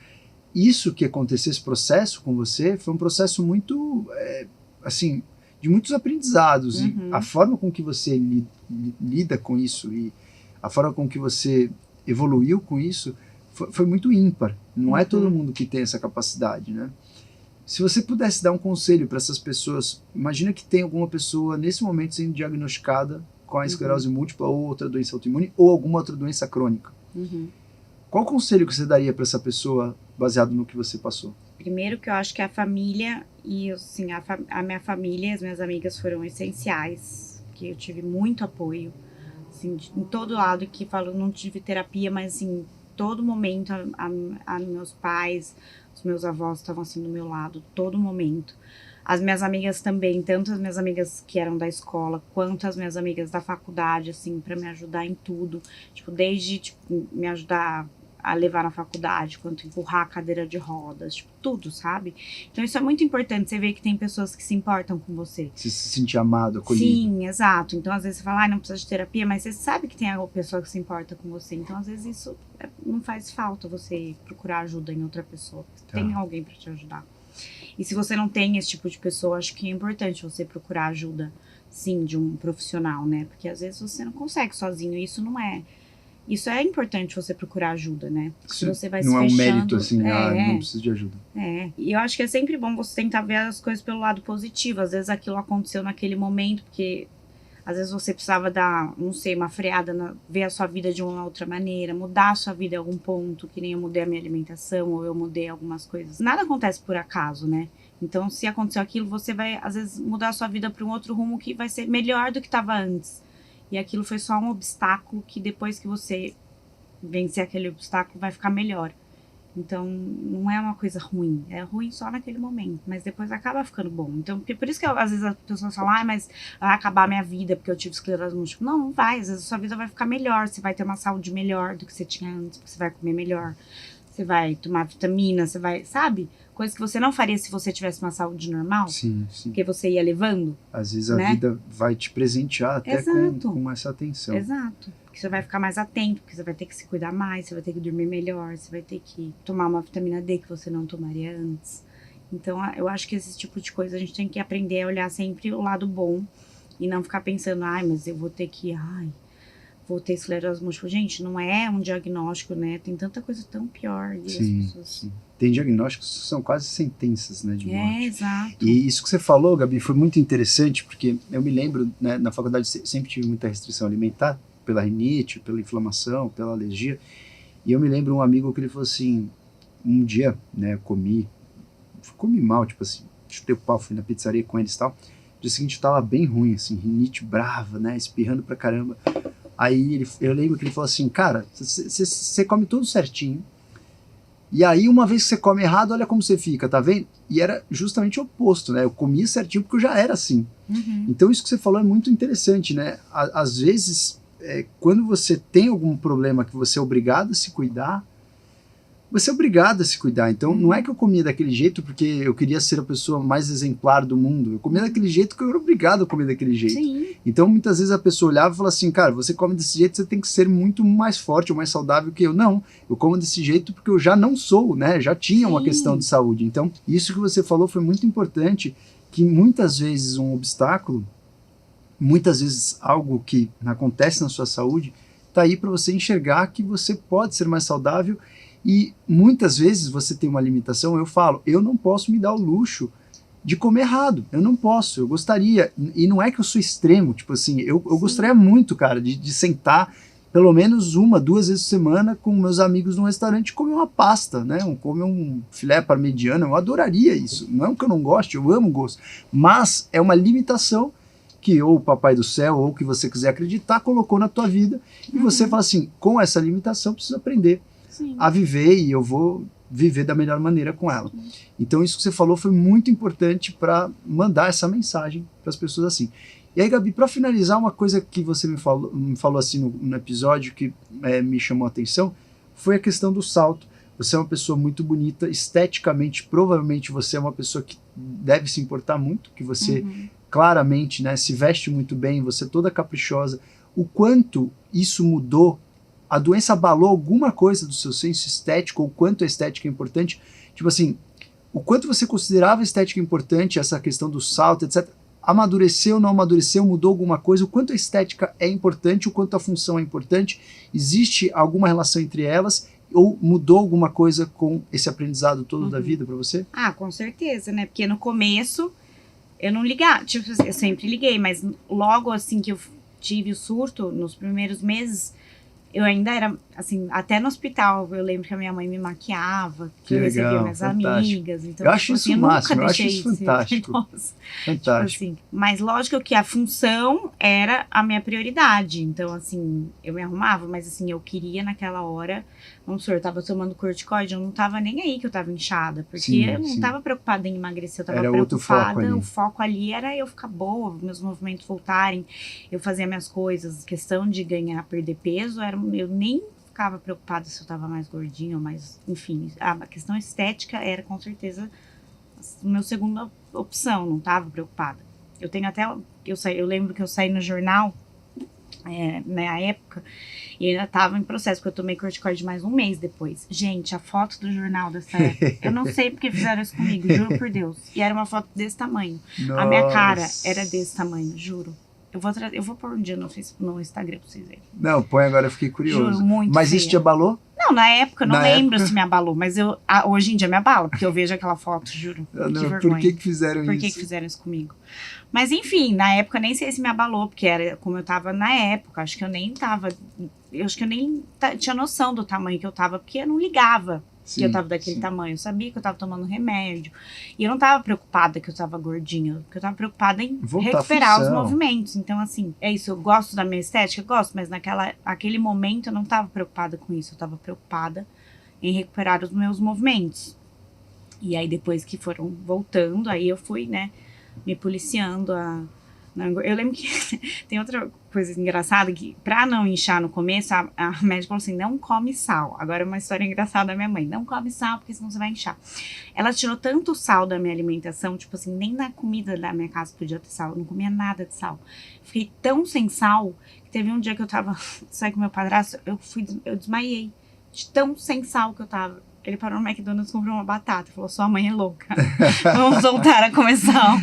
Isso que aconteceu, esse processo com você, foi um processo muito, assim, de muitos aprendizados. E a forma com que você lida com isso e a forma com que você evoluiu com isso foi muito ímpar. Não é todo mundo que tem essa capacidade, né? Se você pudesse dar um conselho para essas pessoas, imagina que tem alguma pessoa nesse momento sendo diagnosticada com a esclerose múltipla ou outra doença autoimune ou alguma outra doença crônica. Qual conselho que você daria para essa pessoa baseado no que você passou? Primeiro que eu acho que a família e assim, a minha família, as minhas amigas foram essenciais, que eu tive muito apoio, assim, em todo lado, que falo, não tive terapia, mas assim, todo momento a meus pais, os meus avós estavam assim do meu lado, todo momento. As minhas amigas também, tanto as minhas amigas que eram da escola, quanto as minhas amigas da faculdade, assim, para me ajudar em tudo. Tipo, desde tipo, me ajudar a levar na faculdade, quanto empurrar a cadeira de rodas, tipo, tudo, sabe? Então isso é muito importante, você vê que tem pessoas que se importam com você. Se sentir amado, acolhido. Sim, exato. Então às vezes você fala, não precisa de terapia, mas você sabe que tem alguma pessoa que se importa com você. Então às vezes isso não faz falta você procurar ajuda em outra pessoa. Tem alguém para te ajudar. E se você não tem esse tipo de pessoa, acho que é importante você procurar ajuda, sim, de um profissional, né? Porque às vezes você não consegue sozinho, isso é importante você procurar ajuda, né? Porque você vai não se é um fechando, mérito assim, não preciso de ajuda. E eu acho que é sempre bom você tentar ver as coisas pelo lado positivo. Às vezes aquilo aconteceu naquele momento, porque às vezes você precisava dar, não sei, uma freada, ver a sua vida de uma outra maneira, mudar a sua vida em algum ponto, que nem eu mudei a minha alimentação, ou eu mudei algumas coisas. Nada acontece por acaso, né? Então, se aconteceu aquilo, você vai, às vezes, mudar a sua vida para um outro rumo que vai ser melhor do que estava antes. E aquilo foi só um obstáculo que depois que você vencer aquele obstáculo vai ficar melhor. Então, não é uma coisa ruim. É ruim só naquele momento, mas depois acaba ficando bom. Então, por isso que às vezes as pessoas falam, mas vai acabar a minha vida porque eu tive esclerose múltipla. Não, não vai. Às vezes a sua vida vai ficar melhor. Você vai ter uma saúde melhor do que você tinha antes, porque você vai comer melhor. Você vai tomar vitamina, você vai, sabe? Coisa que você não faria se você tivesse uma saúde normal. Sim, sim. Porque você ia levando. Às vezes a vida vai te presentear até com essa atenção. Exato. Porque você vai ficar mais atento, porque você vai ter que se cuidar mais, você vai ter que dormir melhor, você vai ter que tomar uma vitamina D que você não tomaria antes. Então, eu acho que esse tipo de coisa a gente tem que aprender a olhar sempre o lado bom e não ficar pensando, mas eu vou ter ter esclerose múltipla. Gente, não é um diagnóstico, né? Tem tanta coisa tão pior. E sim, as pessoas... sim. Tem diagnósticos que são quase sentenças, né, de morte. Exato. E isso que você falou, Gabi, foi muito interessante, porque eu me lembro, né, na faculdade sempre tive muita restrição alimentar, pela rinite, pela inflamação, pela alergia. E eu me lembro um amigo que ele falou assim, um dia, né, eu comi mal, tipo assim, chutei o pau, fui na pizzaria com eles e tal. No dia seguinte eu tava bem ruim, assim, rinite brava, né, espirrando pra caramba. Aí eu lembro que ele falou assim, cara, você come tudo certinho, e aí uma vez que você come errado, olha como você fica, tá vendo? E era justamente o oposto, né? Eu comia certinho porque eu já era assim. Então isso que você falou é muito interessante, né? Às vezes, quando você tem algum problema que você é obrigado a se cuidar, você é obrigado a se cuidar. Então não é que eu comia daquele jeito porque eu queria ser a pessoa mais exemplar do mundo. Eu comia daquele jeito porque eu era obrigado a comer daquele jeito. Sim. Então muitas vezes a pessoa olhava e falava assim, cara, você come desse jeito, você tem que ser muito mais forte ou mais saudável que eu. Não, eu como desse jeito porque eu já não sou, né? Já tinha uma questão de saúde. Então isso que você falou foi muito importante, que muitas vezes um obstáculo, muitas vezes algo que acontece na sua saúde, tá aí para você enxergar que você pode ser mais saudável E muitas vezes você tem uma limitação, eu falo, eu não posso me dar o luxo de comer errado, eu não posso, eu gostaria, e não é que eu sou extremo, tipo assim, eu gostaria muito, cara, de sentar pelo menos 1, 2 vezes por semana com meus amigos num restaurante e comer uma pasta, né, comer um filé parmegiana, eu adoraria isso, não é que eu não goste, eu amo o gosto, mas é uma limitação que ou o Papai do Céu, ou o que você quiser acreditar, colocou na tua vida, e você fala assim, com essa limitação, eu preciso aprender a viver, e eu vou viver da melhor maneira com ela. Então isso que você falou foi muito importante para mandar essa mensagem para as pessoas assim. E aí, Gabi, para finalizar, uma coisa que você me falou assim no episódio que me chamou a atenção, foi a questão do salto. Você é uma pessoa muito bonita, esteticamente, provavelmente você é uma pessoa que deve se importar muito, que você claramente, né, se veste muito bem, você é toda caprichosa. O quanto isso mudou, a doença abalou alguma coisa do seu senso estético, ou quanto a estética é importante, tipo assim, o quanto você considerava a estética importante, essa questão do salto, etc., amadureceu, não amadureceu, mudou alguma coisa, o quanto a estética é importante, o quanto a função é importante, existe alguma relação entre elas, ou mudou alguma coisa com esse aprendizado todo da vida para você? Ah, com certeza, né, porque no começo eu não ligava, tipo, eu sempre liguei, mas logo assim que eu tive o surto, nos primeiros meses, eu ainda era, assim, até no hospital, eu lembro que a minha mãe me maquiava, que eu recebia minhas amigas. Então, eu acho isso eu máximo, nunca eu acho deixei isso fantástico. Fantástico. Tipo assim, mas lógico que a função era a minha prioridade. Então, assim, eu me arrumava, mas assim, eu queria naquela hora, vamos supor, eu tava tomando corticoide, eu não tava nem aí que eu tava inchada, porque eu não tava preocupada em emagrecer, eu tava era preocupada, o foco ali era eu ficar boa, meus movimentos voltarem, eu fazia minhas coisas, questão de ganhar, perder peso, eu nem ficava preocupada se eu tava mais gordinha ou mais, enfim, a questão estética era com certeza a minha segunda opção, não tava preocupada. Eu tenho até, eu lembro que eu saí no jornal, na época, e ainda tava em processo, porque eu tomei corticoide mais um mês depois. Gente, a foto do jornal dessa época, eu não sei porque fizeram isso comigo, juro por Deus. E era uma foto desse tamanho. Nossa. A minha cara era desse tamanho, juro. Eu vou pôr um dia no Instagram pra vocês verem. Não, põe agora, eu fiquei curioso. Juro, muito Mas feia. isso te abalou? Não, na época, eu não lembro se me abalou, mas hoje em dia me abala, porque eu vejo aquela foto, juro. Não, que por que fizeram Por isso? que fizeram isso comigo? Mas enfim, na época nem sei se me abalou, porque era como eu tava na época, acho que eu nem tinha noção do tamanho que eu tava, porque eu não ligava. Que eu tava daquele tamanho, eu sabia que eu tava tomando remédio, e eu não tava preocupada que eu tava gordinha, porque eu tava preocupada em recuperar os movimentos. Então assim, é isso, eu gosto da minha estética, gosto, mas naquele momento eu não tava preocupada com isso, eu tava preocupada em recuperar os meus movimentos. E aí depois que foram voltando, aí eu fui, né, me policiando eu lembro que tem outra coisa engraçada, que pra não inchar no começo, a médica falou assim, não come sal. Agora é uma história engraçada da minha mãe, não come sal, porque senão você vai inchar. Ela tirou tanto sal da minha alimentação, tipo assim, nem na comida da minha casa podia ter sal, eu não comia nada de sal. Fiquei tão sem sal, que teve um dia que eu tava, saí com meu padrasto, eu desmaiei, de tão sem sal que eu tava. Ele parou no McDonald's e comprou uma batata. Falou, sua mãe é louca. Vamos voltar a comer sal.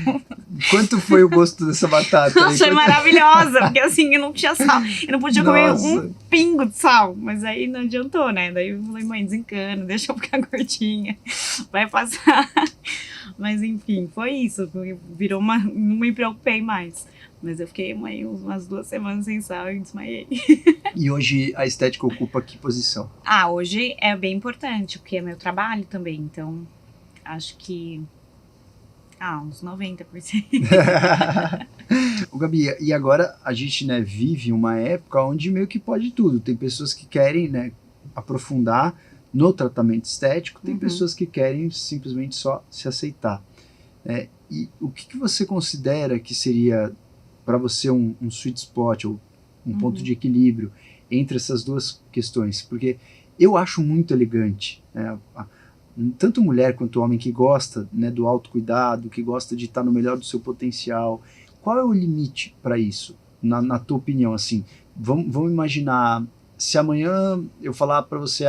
Quanto foi o gosto dessa batata? Nossa, foi maravilhosa. Porque assim, eu não tinha sal. Eu não podia comer um pingo de sal. Mas aí não adiantou, né? Daí eu falei, mãe, desencana. Deixa eu ficar gordinha. Vai passar. Mas enfim, foi isso. Virou não me preocupei mais. Mas eu fiquei umas 2 semanas sem sal e desmaiei. E hoje a estética ocupa que posição? Hoje é bem importante, porque é meu trabalho também. Então, acho que... uns 90%. Gabi, e agora a gente, né, vive uma época onde meio que pode tudo. Tem pessoas que querem, né, aprofundar no tratamento estético, tem pessoas que querem simplesmente só se aceitar. E o que você considera que seria para você um sweet spot ou um ponto de equilíbrio entre essas duas questões? Porque eu acho muito elegante, né, tanto mulher quanto homem que gosta, né, do autocuidado, que gosta de estar no melhor do seu potencial. Qual é o limite para isso, na tua opinião? Assim, vamos imaginar, se amanhã eu falar para você,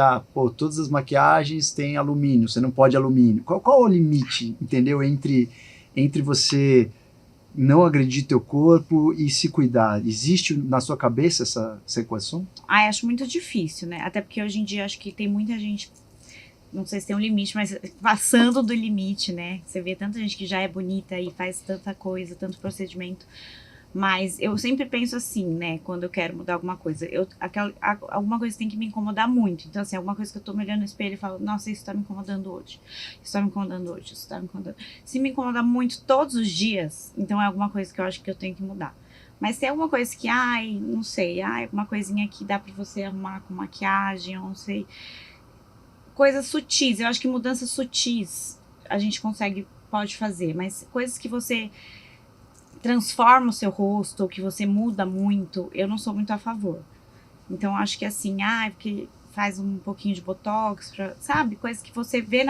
todas as maquiagens têm alumínio, você não pode alumínio. Qual é o limite, entendeu, entre você não agredir teu corpo e se cuidar? Existe na sua cabeça essa equação? Acho muito difícil, né? Até porque hoje em dia acho que tem muita gente não sei se tem um limite, mas passando do limite, né? Você vê tanta gente que já é bonita e faz tanta coisa, tanto procedimento. Mas eu sempre penso assim, né? Quando eu quero mudar alguma coisa. Alguma coisa tem que me incomodar muito. Então, assim, alguma coisa que eu tô me olhando no espelho e falo, nossa, isso tá me incomodando hoje. Isso tá me incomodando hoje, isso tá me incomodando. Se me incomodar muito todos os dias, então é alguma coisa que eu acho que eu tenho que mudar. Mas tem alguma coisa que, não sei, alguma coisinha que dá pra você arrumar com maquiagem, eu não sei. Coisas sutis, eu acho que mudanças sutis a gente pode fazer. Mas coisas que você transforma o seu rosto, ou que você muda muito, eu não sou muito a favor. Então, acho que assim, porque faz um pouquinho de botox, sabe? Coisas que você vê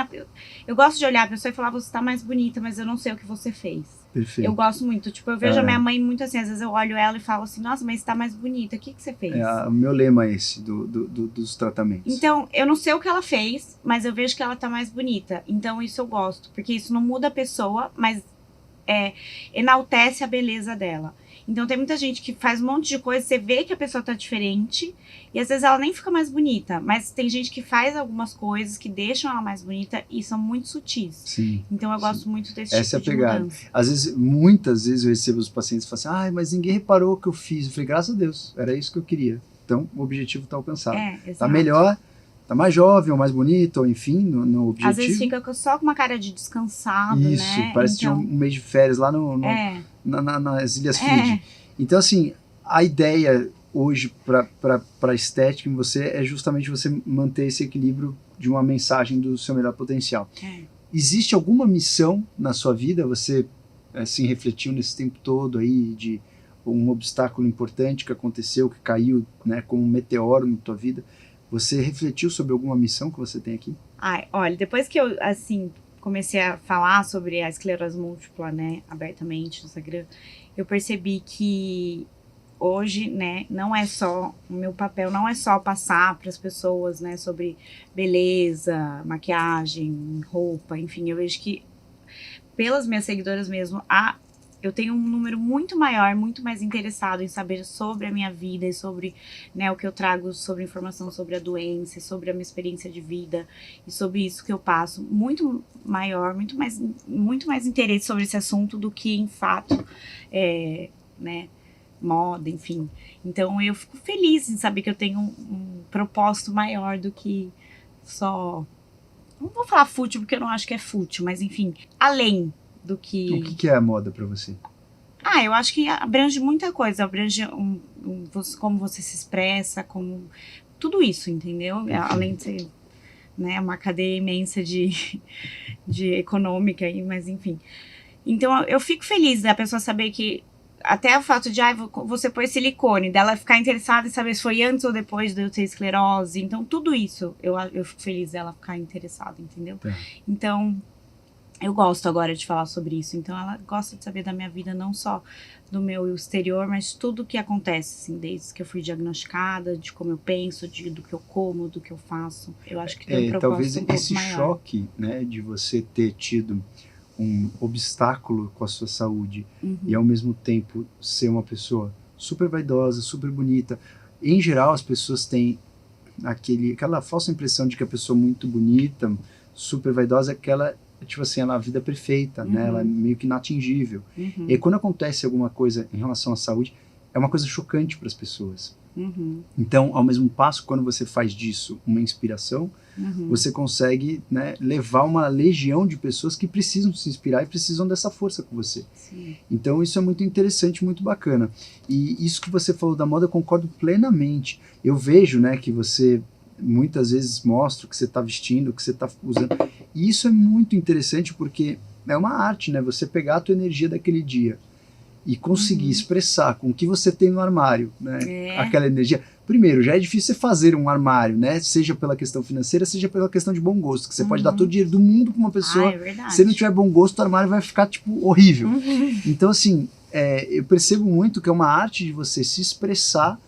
Eu gosto de olhar a pessoa e falar, você tá mais bonita, mas eu não sei o que você fez. Perfeito. Eu gosto muito. Tipo, eu vejo a minha mãe muito assim, às vezes eu olho ela e falo assim, nossa, mas você tá mais bonita, o que você fez? O meu lema é esse, dos tratamentos. Então, eu não sei o que ela fez, mas eu vejo que ela tá mais bonita. Então, isso eu gosto, porque isso não muda a pessoa, mas enaltece a beleza dela. Então tem muita gente que faz um monte de coisa, você vê que a pessoa tá diferente, e às vezes ela nem fica mais bonita, mas tem gente que faz algumas coisas que deixam ela mais bonita e são muito sutis. Sim. Então eu gosto muito desse Essa tipo é a de pegada. mudança. Às vezes, muitas vezes eu recebo os pacientes e falo assim, mas ninguém reparou o que eu fiz. Eu falei, graças a Deus, era isso que eu queria. Então o objetivo tá alcançado. Exato. Tá melhor, tá mais jovem, ou mais bonito, ou enfim, no objetivo. Às vezes fica só com uma cara de descansado, isso, né? parece que tinha um mês de férias lá nas Ilhas Fiji. Então, assim, a ideia hoje para estética em você é justamente você manter esse equilíbrio de uma mensagem do seu melhor potencial. Existe alguma missão na sua vida? Você assim, refletiu nesse tempo todo aí de um obstáculo importante que aconteceu, que caiu, né, como um meteoro na tua vida? Você refletiu sobre alguma missão que você tem aqui? Olha, depois que eu, assim, comecei a falar sobre a esclerose múltipla, né, abertamente no Instagram, eu percebi que hoje, né, não é só, o meu papel não é só passar para as pessoas, né, sobre beleza, maquiagem, roupa, enfim, eu vejo que pelas minhas seguidoras mesmo, eu tenho um número muito maior, muito mais interessado em saber sobre a minha vida e sobre, né, o que eu trago sobre informação sobre a doença, sobre a minha experiência de vida e sobre isso que eu passo. Muito maior, muito mais interesse sobre esse assunto do que, em fato, né, moda, enfim. Então, eu fico feliz em saber que eu tenho um propósito maior do que só... Não vou falar fútil, porque eu não acho que é fútil, mas, enfim, além do que... O que é a moda pra você? Eu acho que abrange muita coisa, abrange como você se expressa, como tudo isso, entendeu? Além de ser, né, uma cadeia imensa de econômica, mas enfim. Então eu fico feliz da pessoa saber que até o fato de você pôr silicone, dela ficar interessada em saber se foi antes ou depois de eu ter esclerose, então tudo isso eu fico feliz dela ficar interessada, entendeu? Então eu gosto agora de falar sobre isso, então ela gosta de saber da minha vida, não só do meu exterior, mas tudo o que acontece, assim, desde que eu fui diagnosticada, de como eu penso, do que eu como, do que eu faço. Eu acho que tem um propósito talvez um pouco esse maior. choque, né, de você ter tido um obstáculo com a sua saúde e ao mesmo tempo ser uma pessoa super vaidosa, super bonita. Em geral, as pessoas têm aquela falsa impressão de que a pessoa muito bonita, super vaidosa, é aquela, tipo assim, ela é a vida perfeita, né? Ela é meio que inatingível. E aí, quando acontece alguma coisa em relação à saúde, é uma coisa chocante para as pessoas. Então, ao mesmo passo, quando você faz disso uma inspiração, você consegue, né, levar uma legião de pessoas que precisam se inspirar e precisam dessa força com você. Sim. Então isso é muito interessante, muito bacana. E isso que você falou da moda, eu concordo plenamente. Eu vejo, né, que você muitas vezes mostra o que você está vestindo, o que você está usando. E isso é muito interessante porque é uma arte, né? Você pegar a tua energia daquele dia e conseguir expressar com o que você tem no armário, né? Aquela energia. Primeiro, já é difícil você fazer um armário, né? Seja pela questão financeira, seja pela questão de bom gosto, que você pode dar todo o dinheiro do mundo para uma pessoa, se não tiver bom gosto, o armário vai ficar, tipo, horrível. Então, assim, eu percebo muito que é uma arte de você se expressar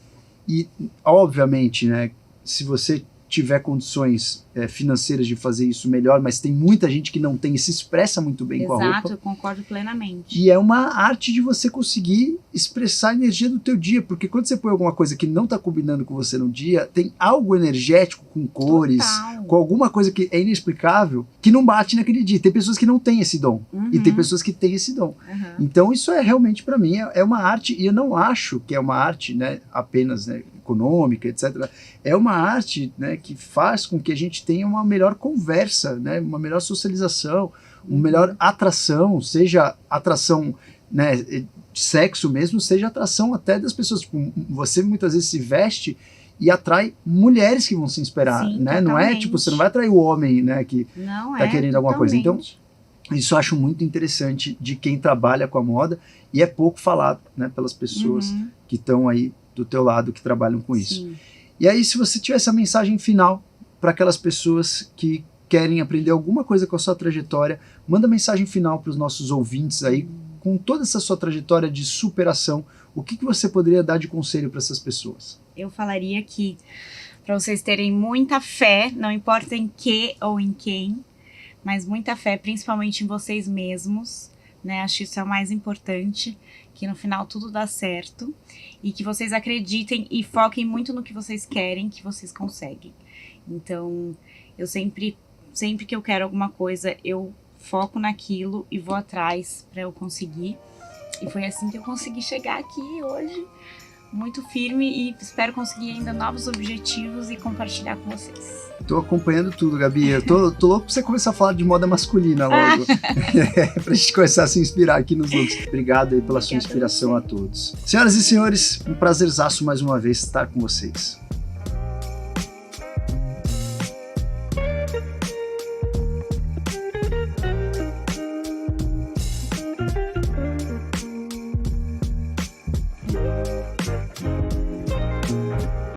e, obviamente, né, se você tiver condições financeiras de fazer isso melhor, mas tem muita gente que não tem e se expressa muito bem com a roupa. Exato, eu concordo plenamente. E é uma arte de você conseguir expressar a energia do teu dia, porque quando você põe alguma coisa que não está combinando com você no dia, tem algo energético com cores, Total. com alguma coisa que é inexplicável, que não bate naquele dia. Tem pessoas que não têm esse dom, e tem pessoas que têm esse dom. Então isso é realmente, para mim, é uma arte, e eu não acho que é uma arte, né, apenas, né, econômica, etc. É uma arte, né, que faz com que a gente tenha uma melhor conversa, né, uma melhor socialização, uma melhor atração, seja atração, né, de sexo mesmo, seja atração até das pessoas. Tipo, você muitas vezes se veste e atrai mulheres que vão se inspirar, Sim, né? Não é tipo, você não vai atrair o homem, né, que não tá querendo alguma coisa. Então, totalmente. isso eu acho muito interessante de quem trabalha com a moda e é pouco falado, né, pelas pessoas que estão aí do teu lado, que trabalham com isso. Sim. E aí, se você tiver essa mensagem final para aquelas pessoas que querem aprender alguma coisa com a sua trajetória, manda mensagem final para os nossos ouvintes aí, com toda essa sua trajetória de superação, o que você poderia dar de conselho para essas pessoas? Eu falaria que para vocês terem muita fé, não importa em que ou em quem, mas muita fé, principalmente em vocês mesmos, né? Acho que isso é o mais importante, que no final tudo dá certo e que vocês acreditem e foquem muito no que vocês querem, que vocês conseguem. Então, eu sempre que eu quero alguma coisa, eu foco naquilo e vou atrás para eu conseguir. E foi assim que eu consegui chegar aqui hoje, muito firme, e espero conseguir ainda novos objetivos e compartilhar com vocês. Tô acompanhando tudo, Gabi. Eu tô louco pra você começar a falar de moda masculina logo. Pra gente começar a se inspirar aqui nos looks. Obrigado aí pela sua inspiração a todos. Senhoras e senhores, um prazerzaço mais uma vez estar com vocês.